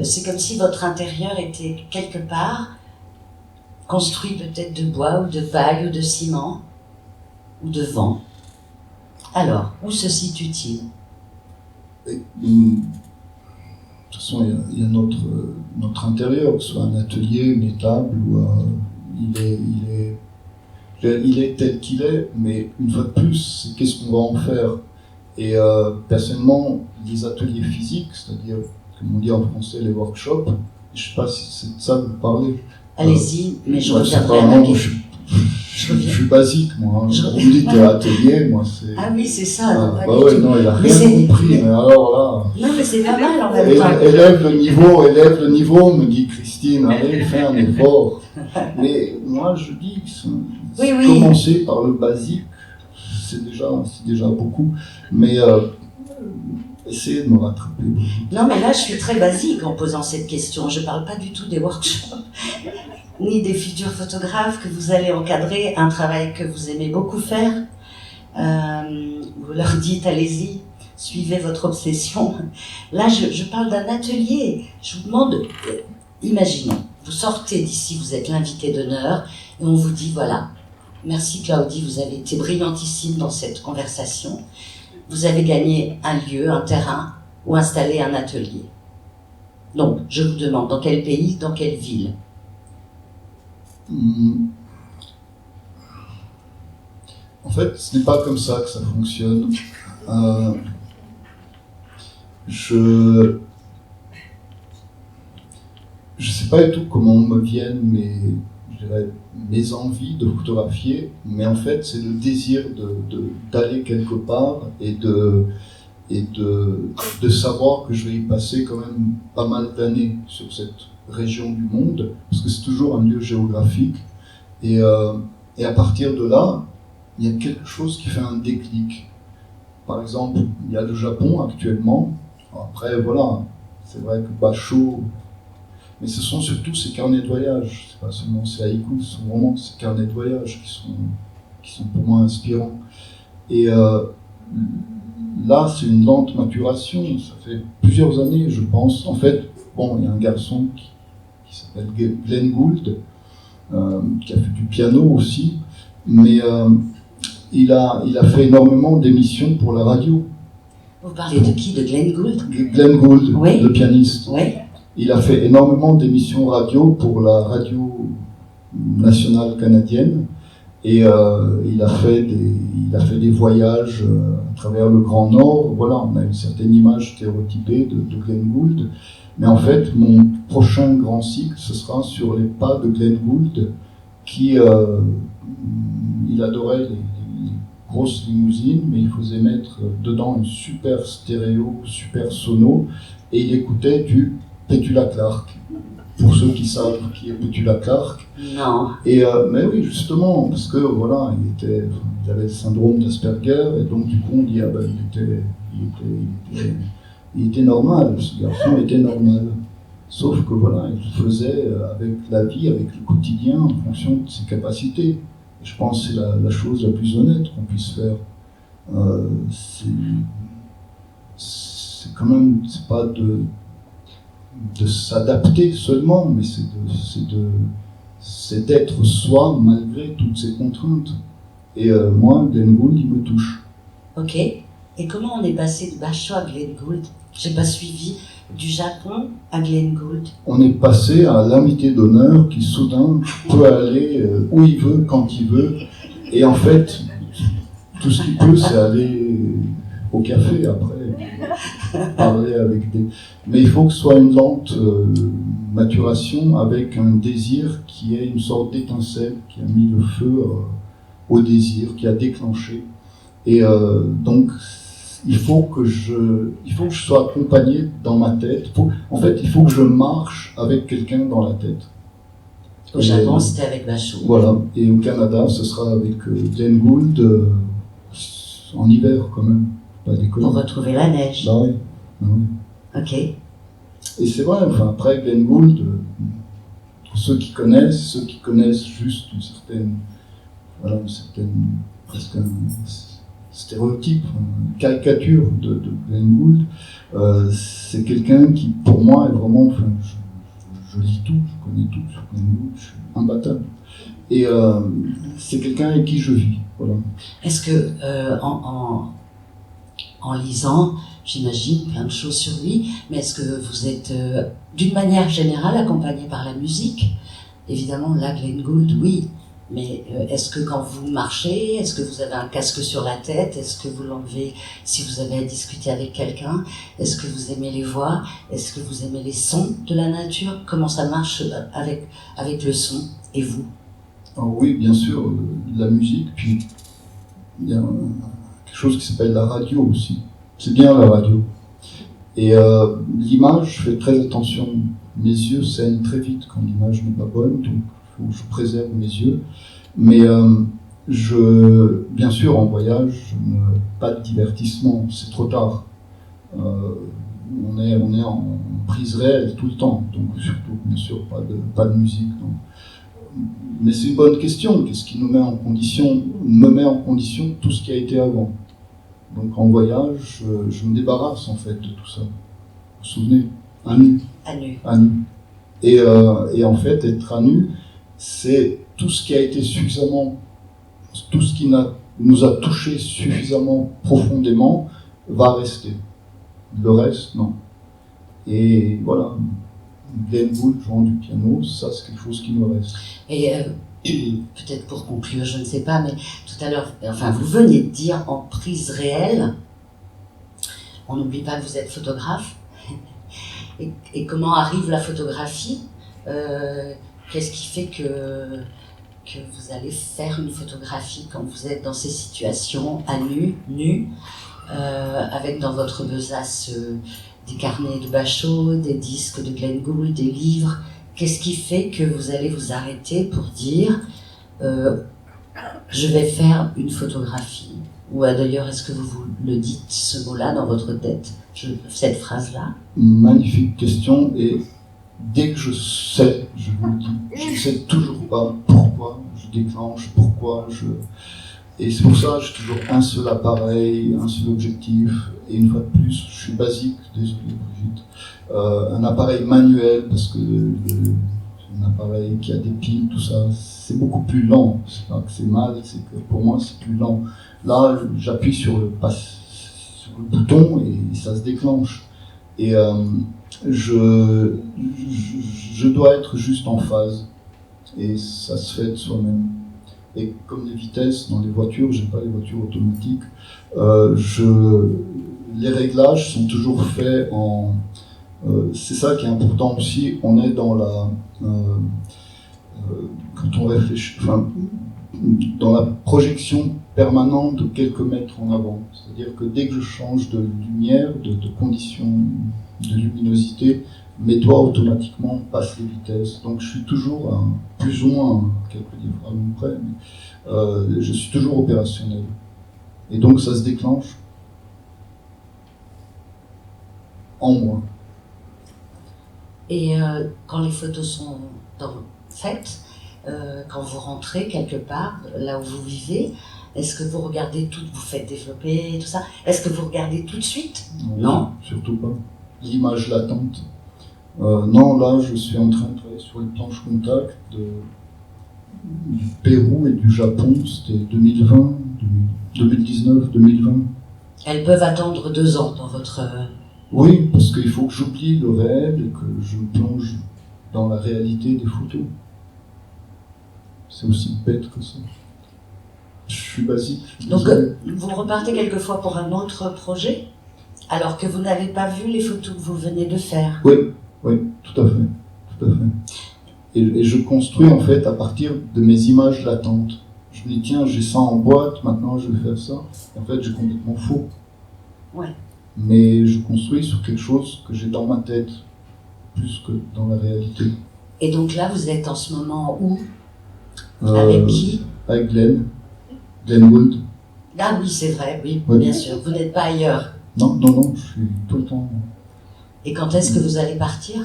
c'est comme si votre intérieur était quelque part, construit peut-être de bois, ou de paille, ou de ciment, ou de vent. Alors, où se situe-t-il? De toute façon, il y a notre intérieur, que ce soit un atelier, une étable, ou il est tel qu'il est, mais une fois de plus, c'est qu'est-ce qu'on va en faire. Et personnellement, les ateliers physiques, c'est-à-dire, comme on dit en français, les workshops, je ne sais pas si c'est de ça que vous parlez. Allez-y, mais je reviendrai à la question. Je suis basique, moi. Hein. Vous me dites atelier, moi c'est... Ah oui, c'est ça. Non, bah ouais, non, il a rien compris, mais alors là... Non, mais c'est pas mal en même temps. Élève le niveau, me dit Christine, allez, fais un effort. Mais moi, je dis, commencer par le basique, c'est déjà beaucoup. Mais essayez de me rattraper. Non, mais là, je suis très basique en posant cette question. Je parle pas du tout des workshops, ni des futurs photographes que vous allez encadrer, un travail que vous aimez beaucoup faire. Vous leur dites, allez-y, suivez votre obsession. Là, je parle d'un atelier. Je vous demande, imaginons, vous sortez d'ici, vous êtes l'invité d'honneur, et on vous dit, voilà, merci Claudie, vous avez été brillantissime dans cette conversation. Vous avez gagné un lieu, un terrain, ou installé un atelier. Donc, je vous demande, dans quel pays, dans quelle ville? En fait, ce n'est pas comme ça que ça fonctionne. Je sais pas du tout comment me viennent mes envies de photographier, mais en fait, c'est le désir d'aller quelque part et de savoir que je vais y passer quand même pas mal d'années sur cette région du monde, parce que c'est toujours un lieu géographique. Et à partir de là, il y a quelque chose qui fait un déclic. Par exemple, il y a le Japon actuellement. Après, voilà, c'est vrai que Basho, mais ce sont surtout ces carnets de voyage. C'est pas seulement ces haïkus, ce sont vraiment ces carnets de voyage qui sont pour moi inspirants. Et là, c'est une lente maturation. Ça fait plusieurs années, je pense. En fait, bon, il y a un garçon qui s'appelle Glenn Gould, qui a fait du piano aussi, mais il a fait énormément d'émissions pour la radio. Vous parlez de qui? De Glenn Gould? Glenn Gould, oui. Le pianiste. Oui. Il a fait énormément d'émissions radio pour la radio nationale canadienne, et il a fait des voyages à travers le Grand Nord. Voilà, on a une certaine image stéréotypée de Glenn Gould. Mais en fait, mon prochain grand cycle, ce sera sur les pas de Glenn Gould, qui il adorait les grosses limousines, mais il faisait mettre dedans une super stéréo, super sono, et il écoutait du Petula Clark. Pour ceux qui savent qui est Petula Clark. Non. Et mais oui, justement, parce que voilà, il avait le syndrome d'Asperger, et donc du coup on dit ah ben il était normal, ce garçon était normal. Sauf que voilà, il faisait avec la vie, avec le quotidien, en fonction de ses capacités. Et je pense que c'est la chose la plus honnête qu'on puisse faire. C'est quand même, c'est pas de s'adapter seulement, mais c'est d'être soi malgré toutes ces contraintes. Et moi, Glenn Gould, il me touche. Ok. Et comment on est passé de Basho à Glenn Gould? J'ai pas suivi. Du Japon à Glenn Gould. On est passé à l'invité d'honneur qui soudain peut aller où il veut, quand il veut. Et en fait, tout ce qu'il peut, c'est aller au café après, parler avec des... Mais il faut que ce soit une lente maturation avec un désir qui est une sorte d'étincelle qui a mis le feu au désir, qui a déclenché. Et donc, il faut que je sois accompagné dans ma tête. En fait, il faut que je marche avec quelqu'un dans la tête. Au Japon, c'était avec Basho. Voilà. Et au Canada, ce sera avec Glenn Gould en hiver quand même. Pas déconner. Pour retrouver la neige. Bah oui. Bah oui. Ok. Et c'est vrai. Enfin, après Glenn Gould, pour ceux qui connaissent juste une certaine presque un stéréotype, une caricature de Glenn Gould, c'est quelqu'un qui, pour moi, est vraiment... Enfin, je lis tout, je connais tout sur Glenn Gould, je suis imbattable. Et c'est quelqu'un avec qui je vis. Voilà. Est-ce que, en lisant, j'imagine plein de choses sur lui, mais est-ce que vous êtes, d'une manière générale, accompagné par la musique? Évidemment, là, Glenn Gould, oui. Mais est-ce que quand vous marchez, est-ce que vous avez un casque sur la tête? Est-ce que vous l'enlevez si vous avez à discuter avec quelqu'un? Est-ce que vous aimez les voix? Est-ce que vous aimez les sons de la nature? Comment ça marche avec le son et vous? Alors oui, bien sûr, la musique, puis il y a quelque chose qui s'appelle la radio aussi. C'est bien la radio. Et l'image, je fais très attention. Mes yeux saignent très vite quand l'image n'est pas bonne, donc je préserve mes yeux, mais bien sûr, en voyage, pas de divertissement, c'est trop tard. On est en prise réelle tout le temps, donc surtout, bien sûr, pas de musique. Donc. Mais c'est une bonne question. Qu'est-ce qui nous met en condition, tout ce qui a été avant. Donc en voyage, je me débarrasse en fait de tout ça. Vous vous souvenez? À nu. À nu. Et en fait, être à nu, c'est tout ce qui a été suffisamment, tout ce qui nous a touché suffisamment profondément va rester. Le reste, non. Et voilà, Glenn Gould jouant du piano, ça c'est quelque chose qui me reste. Et peut-être pour conclure, je ne sais pas, mais tout à l'heure, enfin, vous venez de dire en prise réelle, on n'oublie pas que vous êtes photographe, et comment arrive la photographie, qu'est-ce qui fait que vous allez faire une photographie quand vous êtes dans ces situations à nu, avec dans votre besace des carnets de Bachot, des disques de Glenn Gould, des livres. Qu'est-ce qui fait que vous allez vous arrêter pour dire je vais faire une photographie? Ou d'ailleurs, est-ce que vous le dites, ce mot-là, dans votre tête, cette phrase-là? Magnifique question, et dès que je sais, je vous le dis, je ne sais toujours pas pourquoi je déclenche, Et c'est pour ça que j'ai toujours un seul appareil, un seul objectif, et une fois de plus, je suis basique, désolé Brigitte, un appareil manuel, parce que un appareil qui a des piles, tout ça, c'est beaucoup plus lent. C'est pas que c'est mal, c'est que pour moi c'est plus lent. Là, j'appuie sur le bouton et ça se déclenche. Et je dois être juste en phase. Et ça se fait de soi-même. Et comme les vitesses dans les voitures, j'aime pas les voitures automatiques, les réglages sont toujours faits en... c'est ça qui est important aussi, on est dans la... quand on réfléchit, enfin, dans la projection permanente de quelques mètres en avant. C'est-à-dire que dès que je change de lumière, de conditions de luminosité, mes doigts automatiquement passent les vitesses. Donc je suis toujours, plus ou moins, quelques diaphragmes près, mais je suis toujours opérationnel. Et donc ça se déclenche en moi. Et quand les photos sont faites, quand vous rentrez quelque part, là où vous vivez, est-ce que vous regardez tout, vous faites développer tout ça, est-ce que vous regardez tout de suite? Non, surtout pas. L'image latente. Non, là, je suis en train de travailler sur les planches contact du Pérou et du Japon. C'était 2020, 2019, 2020. Elles peuvent attendre 2 ans dans votre... Oui, parce qu'il faut que j'oublie le réel et que je me plonge dans la réalité des photos. C'est aussi bête que ça. Je suis basique. Donc, vous repartez quelquefois pour un autre projet, alors que vous n'avez pas vu les photos que vous venez de faire. Oui, tout à fait. Et je construis en fait à partir de mes images latentes. Je me dis, tiens, j'ai ça en boîte, maintenant je vais faire ça. Et en fait, j'ai complètement faux. Ouais. Mais je construis sur quelque chose que j'ai dans ma tête, plus que dans la réalité. Et donc là, vous êtes en ce moment où? Avec qui? Avec Glenn Gould. Ah oui, c'est vrai, oui, Ouais. bien sûr. Vous n'êtes pas ailleurs. Non, je suis tout le temps... Et quand est-ce que vous allez partir?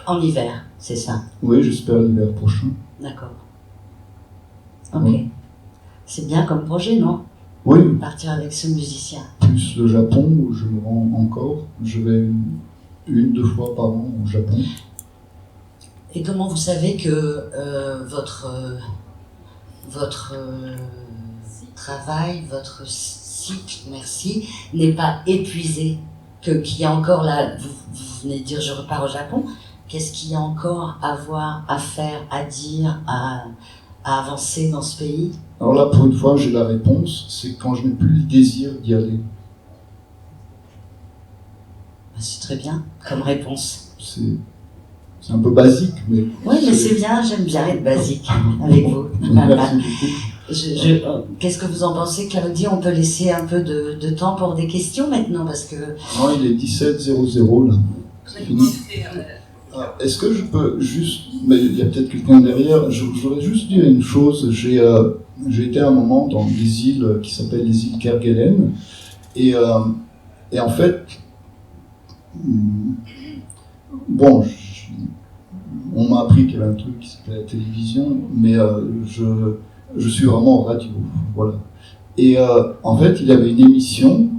En hiver, c'est ça? Oui, j'espère l'hiver prochain. D'accord. Ok. Ouais. C'est bien comme projet, non? Oui, Partir avec ce musicien. plus le Japon, où je me rends encore. Je vais 1-2 fois par an au Japon. Et comment vous savez que votre travail, votre cycle, merci, n'est pas épuisé, qu'il y a encore là, vous venez de dire je repars au Japon, qu'est-ce qu'il y a encore à voir, à faire, à dire, à avancer dans ce pays? Alors là, pour une fois, j'ai la réponse, c'est quand je n'ai plus le désir d'y aller. C'est très bien comme réponse. C'est un peu basique, mais... Oui, mais c'est bien, j'aime bien être basique avec vous. Merci beaucoup. Qu'est-ce que vous en pensez, Claudie? On peut laisser un peu de temps pour des questions maintenant, parce que... Non, il est 17h00 là. C'est fini. Commencer, Est-ce que je peux juste... Mais il y a peut-être quelqu'un derrière. Je voudrais juste dire une chose. J'ai été à un moment dans des îles qui s'appellent les îles Kerguelen. Et en fait... Bon, on m'a appris qu'il y avait un truc qui s'appelait la télévision, mais je suis vraiment radio, voilà. Et en fait, il y avait une émission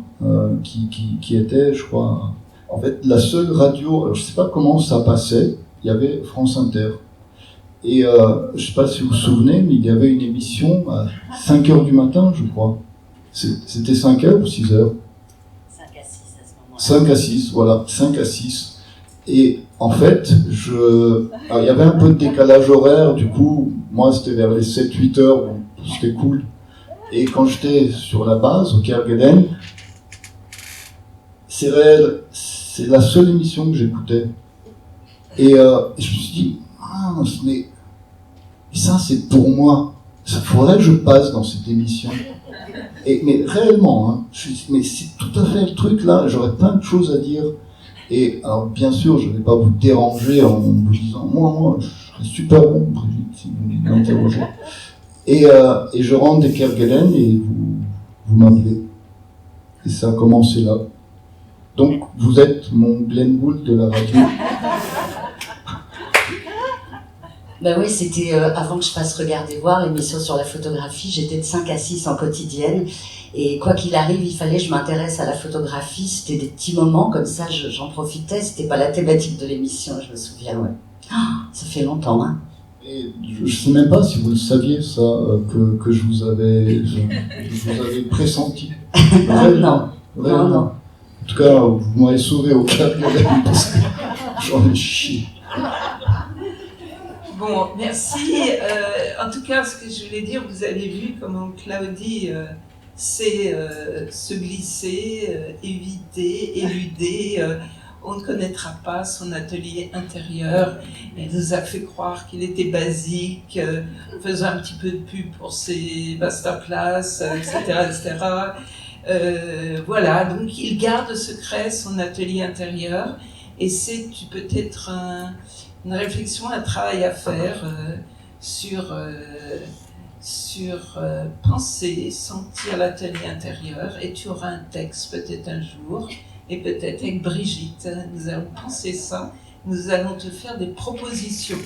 qui était, je crois, en fait, la seule radio, alors je ne sais pas comment ça passait, il y avait France Inter. Et je ne sais pas si vous vous souvenez, mais il y avait une émission à 5h du matin, je crois. C'était 5h ou 6h? 5 à 6 à ce moment-là. 5 à 6, voilà, 5 à 6. Et en fait, alors, il y avait un peu de décalage horaire, du coup, moi c'était vers les 7-8 heures, donc c'était cool. Et quand j'étais sur la base, au Kerguelen, c'est réel, c'est la seule émission que j'écoutais. Et je me suis dit, mince, mais ça c'est pour moi, ça faudrait que je passe dans cette émission. Mais réellement, hein, je me suis dit, mais c'est tout à fait le truc là, j'aurais plein de choses à dire. Et alors bien sûr, je ne vais pas vous déranger en vous disant, moi, je serais super bon, Brigitte, si vous m'interrogez. Et je rentre des Kerguelen et vous m'appelez. Et ça a commencé là. Donc, vous êtes mon Glenn Gould de la radio. Ben oui, c'était avant que je fasse Regarder voir, l'émission sur la photographie, j'étais de 5 à 6 en quotidienne. Et quoi qu'il arrive, il fallait que je m'intéresse à la photographie. C'était des petits moments comme ça, j'en profitais. C'était pas la thématique de l'émission, je me souviens, ouais. Ça fait longtemps, hein. Et je ne sais même pas si vous le saviez, ça, que je vous avais pressenti. Non. En tout cas, vous m'avez sauvé au Kerguelen parce que j'en ai chié. Bon, merci. En tout cas, ce que je voulais dire, vous avez vu comment Claudie sait se glisser, éviter, éluder. On ne connaîtra pas son atelier intérieur. Elle nous a fait croire qu'il était basique, faisant un petit peu de pub pour ses masterclass, etc. Voilà, donc il garde secret son atelier intérieur. Et c'est peut-être une réflexion, un travail à faire sur penser, sentir l'atelier intérieur. Et tu auras un texte peut-être un jour, et peut-être avec Brigitte, nous allons penser ça, nous allons te faire des propositions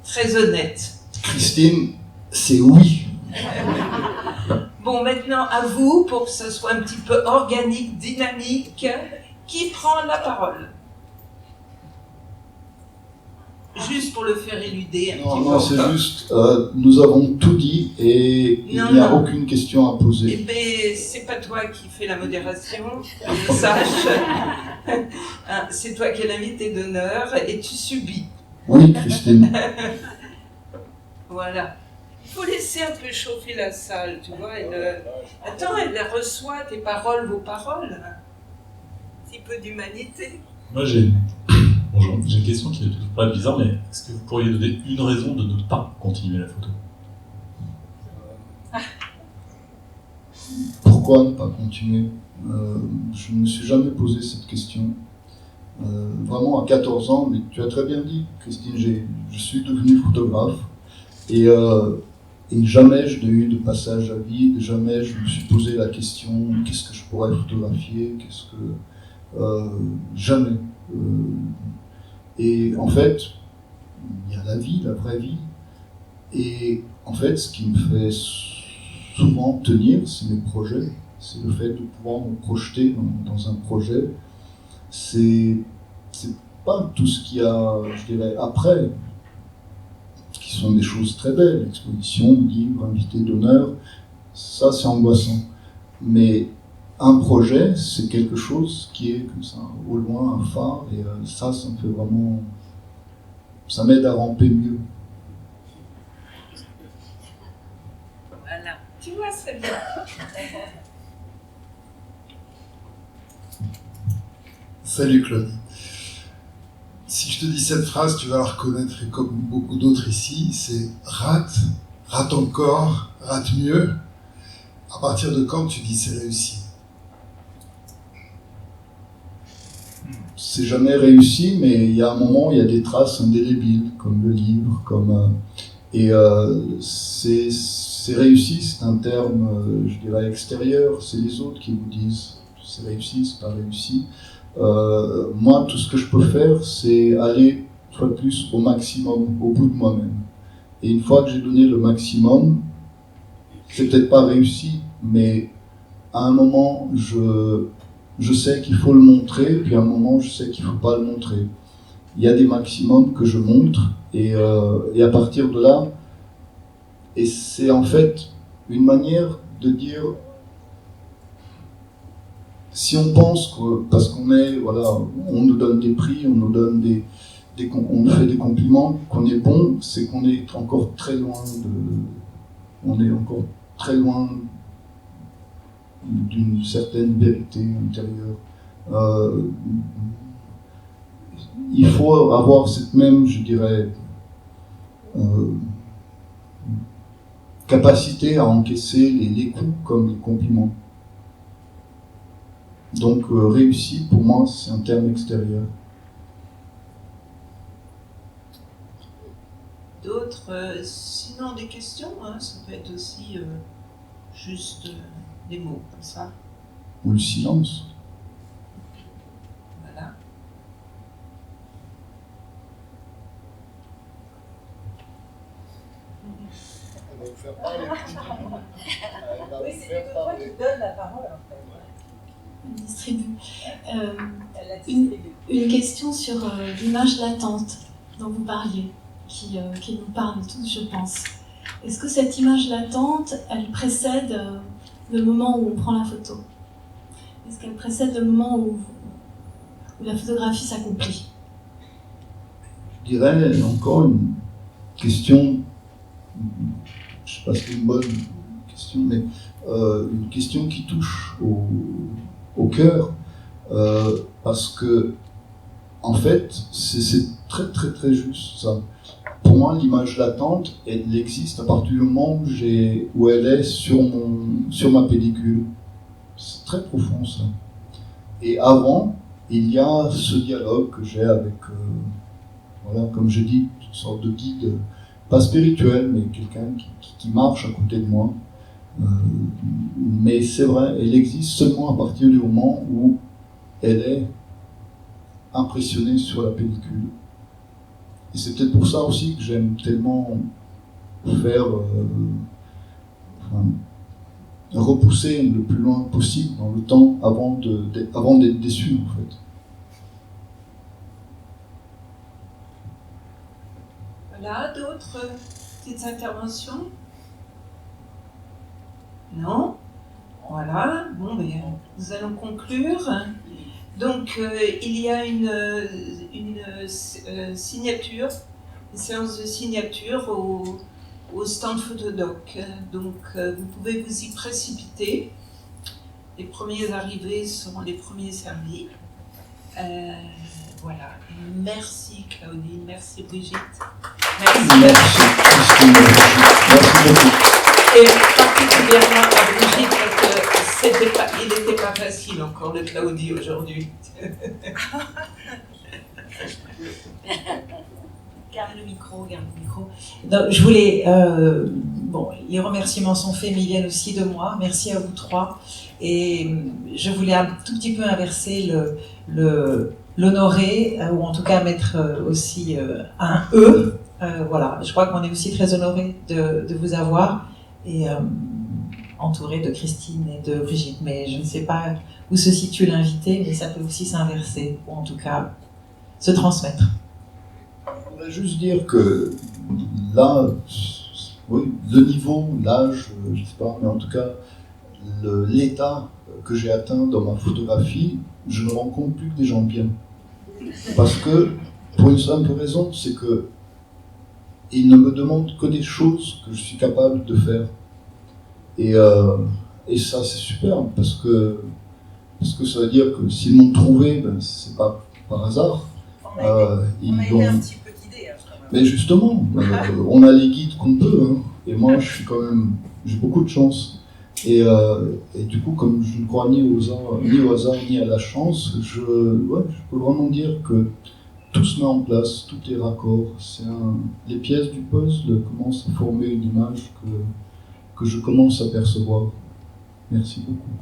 très honnêtes. Christine, c'est oui. Bon, maintenant à vous, pour que ce soit un petit peu organique, dynamique, qui prend la parole ? Juste pour le faire éluder un petit peu. Non, c'est juste, nous avons tout dit et il n'y a aucune question à poser. Eh bien, c'est pas toi qui fais la modération, je sache. C'est toi qui es l'invité d'honneur et tu subis. Oui, Christine. Voilà. Il faut laisser un peu chauffer la salle, tu vois. Attends, elle reçoit tes paroles, vos paroles. Un petit peu d'humanité. Moi, Bonjour, j'ai une question qui est peut-être pas bizarre, mais est-ce que vous pourriez donner une raison de ne pas continuer la photo ? Pourquoi ne pas continuer ? Je ne me suis jamais posé cette question. Vraiment, à 14 ans, mais tu as très bien dit, Christine, je suis devenu photographe et jamais je n'ai eu de passage à vide, jamais je me suis posé la question qu'est-ce que je pourrais photographier, jamais. Et en fait, il y a la vie, la vraie vie. Et en fait, ce qui me fait souvent tenir, c'est mes projets. C'est le fait de pouvoir me projeter dans un projet. C'est pas tout ce qu'il y a, je dirais, après, qui sont des choses très belles. Exposition, livre, invité d'honneur, ça c'est angoissant. Mais un projet, c'est quelque chose qui est comme ça, au loin, un phare, et ça me fait vraiment... Ça m'aide à ramper mieux. Voilà. Tu vois, c'est bien. Salut Claude. Si je te dis cette phrase, tu vas la reconnaître, et comme beaucoup d'autres ici, c'est rate encore, rate mieux. À partir de quand tu dis c'est réussi ? C'est jamais réussi, mais il y a un moment, il y a des traces indélébiles, comme le livre, c'est réussi, c'est un terme, je dirais, extérieur, c'est les autres qui vous disent c'est réussi, c'est pas réussi. Moi, tout ce que je peux faire, c'est aller, une fois de plus, au maximum, au bout de moi-même. Et une fois que j'ai donné le maximum, c'est peut-être pas réussi, mais à un moment, je sais qu'il faut le montrer, puis à un moment, je sais qu'il ne faut pas le montrer. Il y a des maximums que je montre, et à partir de là, et c'est en fait une manière de dire si on pense que parce qu'on est, voilà, on nous donne des prix, on nous donne on nous fait des compliments, qu'on est bon, c'est qu'on est encore très loin d'une certaine vérité intérieure. Il faut avoir cette même, je dirais, capacité à encaisser les coups comme les compliments. Donc réussi, pour moi, c'est un terme extérieur. D'autres, sinon des questions, hein, ça peut être aussi juste des mots comme ça. Ou le silence. Voilà. Elle va vous faire parler. Oui, c'est plutôt toi qui donne la parole en fait. On distribue. Elle la distribue. Une question sur l'image latente dont vous parliez, qui nous parle tous, je pense. Est-ce que cette image latente, elle précède le moment où on prend la photo? Est-ce qu'elle précède le moment où la photographie s'accomplit? Je dirais encore une question, je ne sais pas si c'est une bonne question, mais une question qui touche au cœur, parce que, en fait, c'est très très très juste ça. Pour moi, l'image latente, elle existe à partir du moment où elle est sur ma pellicule. C'est très profond ça. Et avant, il y a ce dialogue que j'ai avec, voilà, comme je dis, une sorte de guide, pas spirituel, mais quelqu'un qui marche à côté de moi. Mais c'est vrai, elle existe seulement à partir du moment où elle est impressionnée sur la pellicule. Et c'est peut-être pour ça aussi que j'aime tellement faire, repousser le plus loin possible dans le temps avant d'être déçu en fait. Voilà, d'autres petites interventions? Non? Voilà, bon, ben, nous allons conclure. Donc, il y a une signature, une séance de signature au stand Photodoc. Donc, vous pouvez vous y précipiter. Les premiers arrivés seront les premiers servis. Voilà. Merci Claudine, merci Brigitte. Merci Christine, merci beaucoup. Et particulièrement à Brigitte, parce que il n'était pas facile encore le Claudie aujourd'hui. Garde le micro. Donc, je voulais, les remerciements sont faits, mais ils viennent aussi de moi. Merci à vous trois. Et je voulais un tout petit peu inverser l'honorer, ou en tout cas mettre aussi un E. Voilà, je crois qu'on est aussi très honorés de vous avoir, et entouré de Christine et de Brigitte. Mais je ne sais pas où se situe l'invité, mais ça peut aussi s'inverser, ou en tout cas se transmettre. Je voudrais juste dire que là, oui, le niveau, l'âge, je ne sais pas, mais en tout cas, l'état que j'ai atteint dans ma photographie, je ne rencontre plus que des gens bien. Parce que, pour une simple raison, c'est que ils ne me demandent que des choses que je suis capable de faire. Et ça, c'est super, parce que ça veut dire que s'ils m'ont trouvé, ben, c'est pas par hasard. On a été un petit peu guidés. Mais justement, on a les guides qu'on peut, hein. Et moi, j'ai beaucoup de chance. Et du coup, comme je ne crois ni au hasard ni à la chance, je peux vraiment dire que tout se met en place, tout est raccord. Les pièces du puzzle commencent à former une image que je commence à percevoir. Merci beaucoup.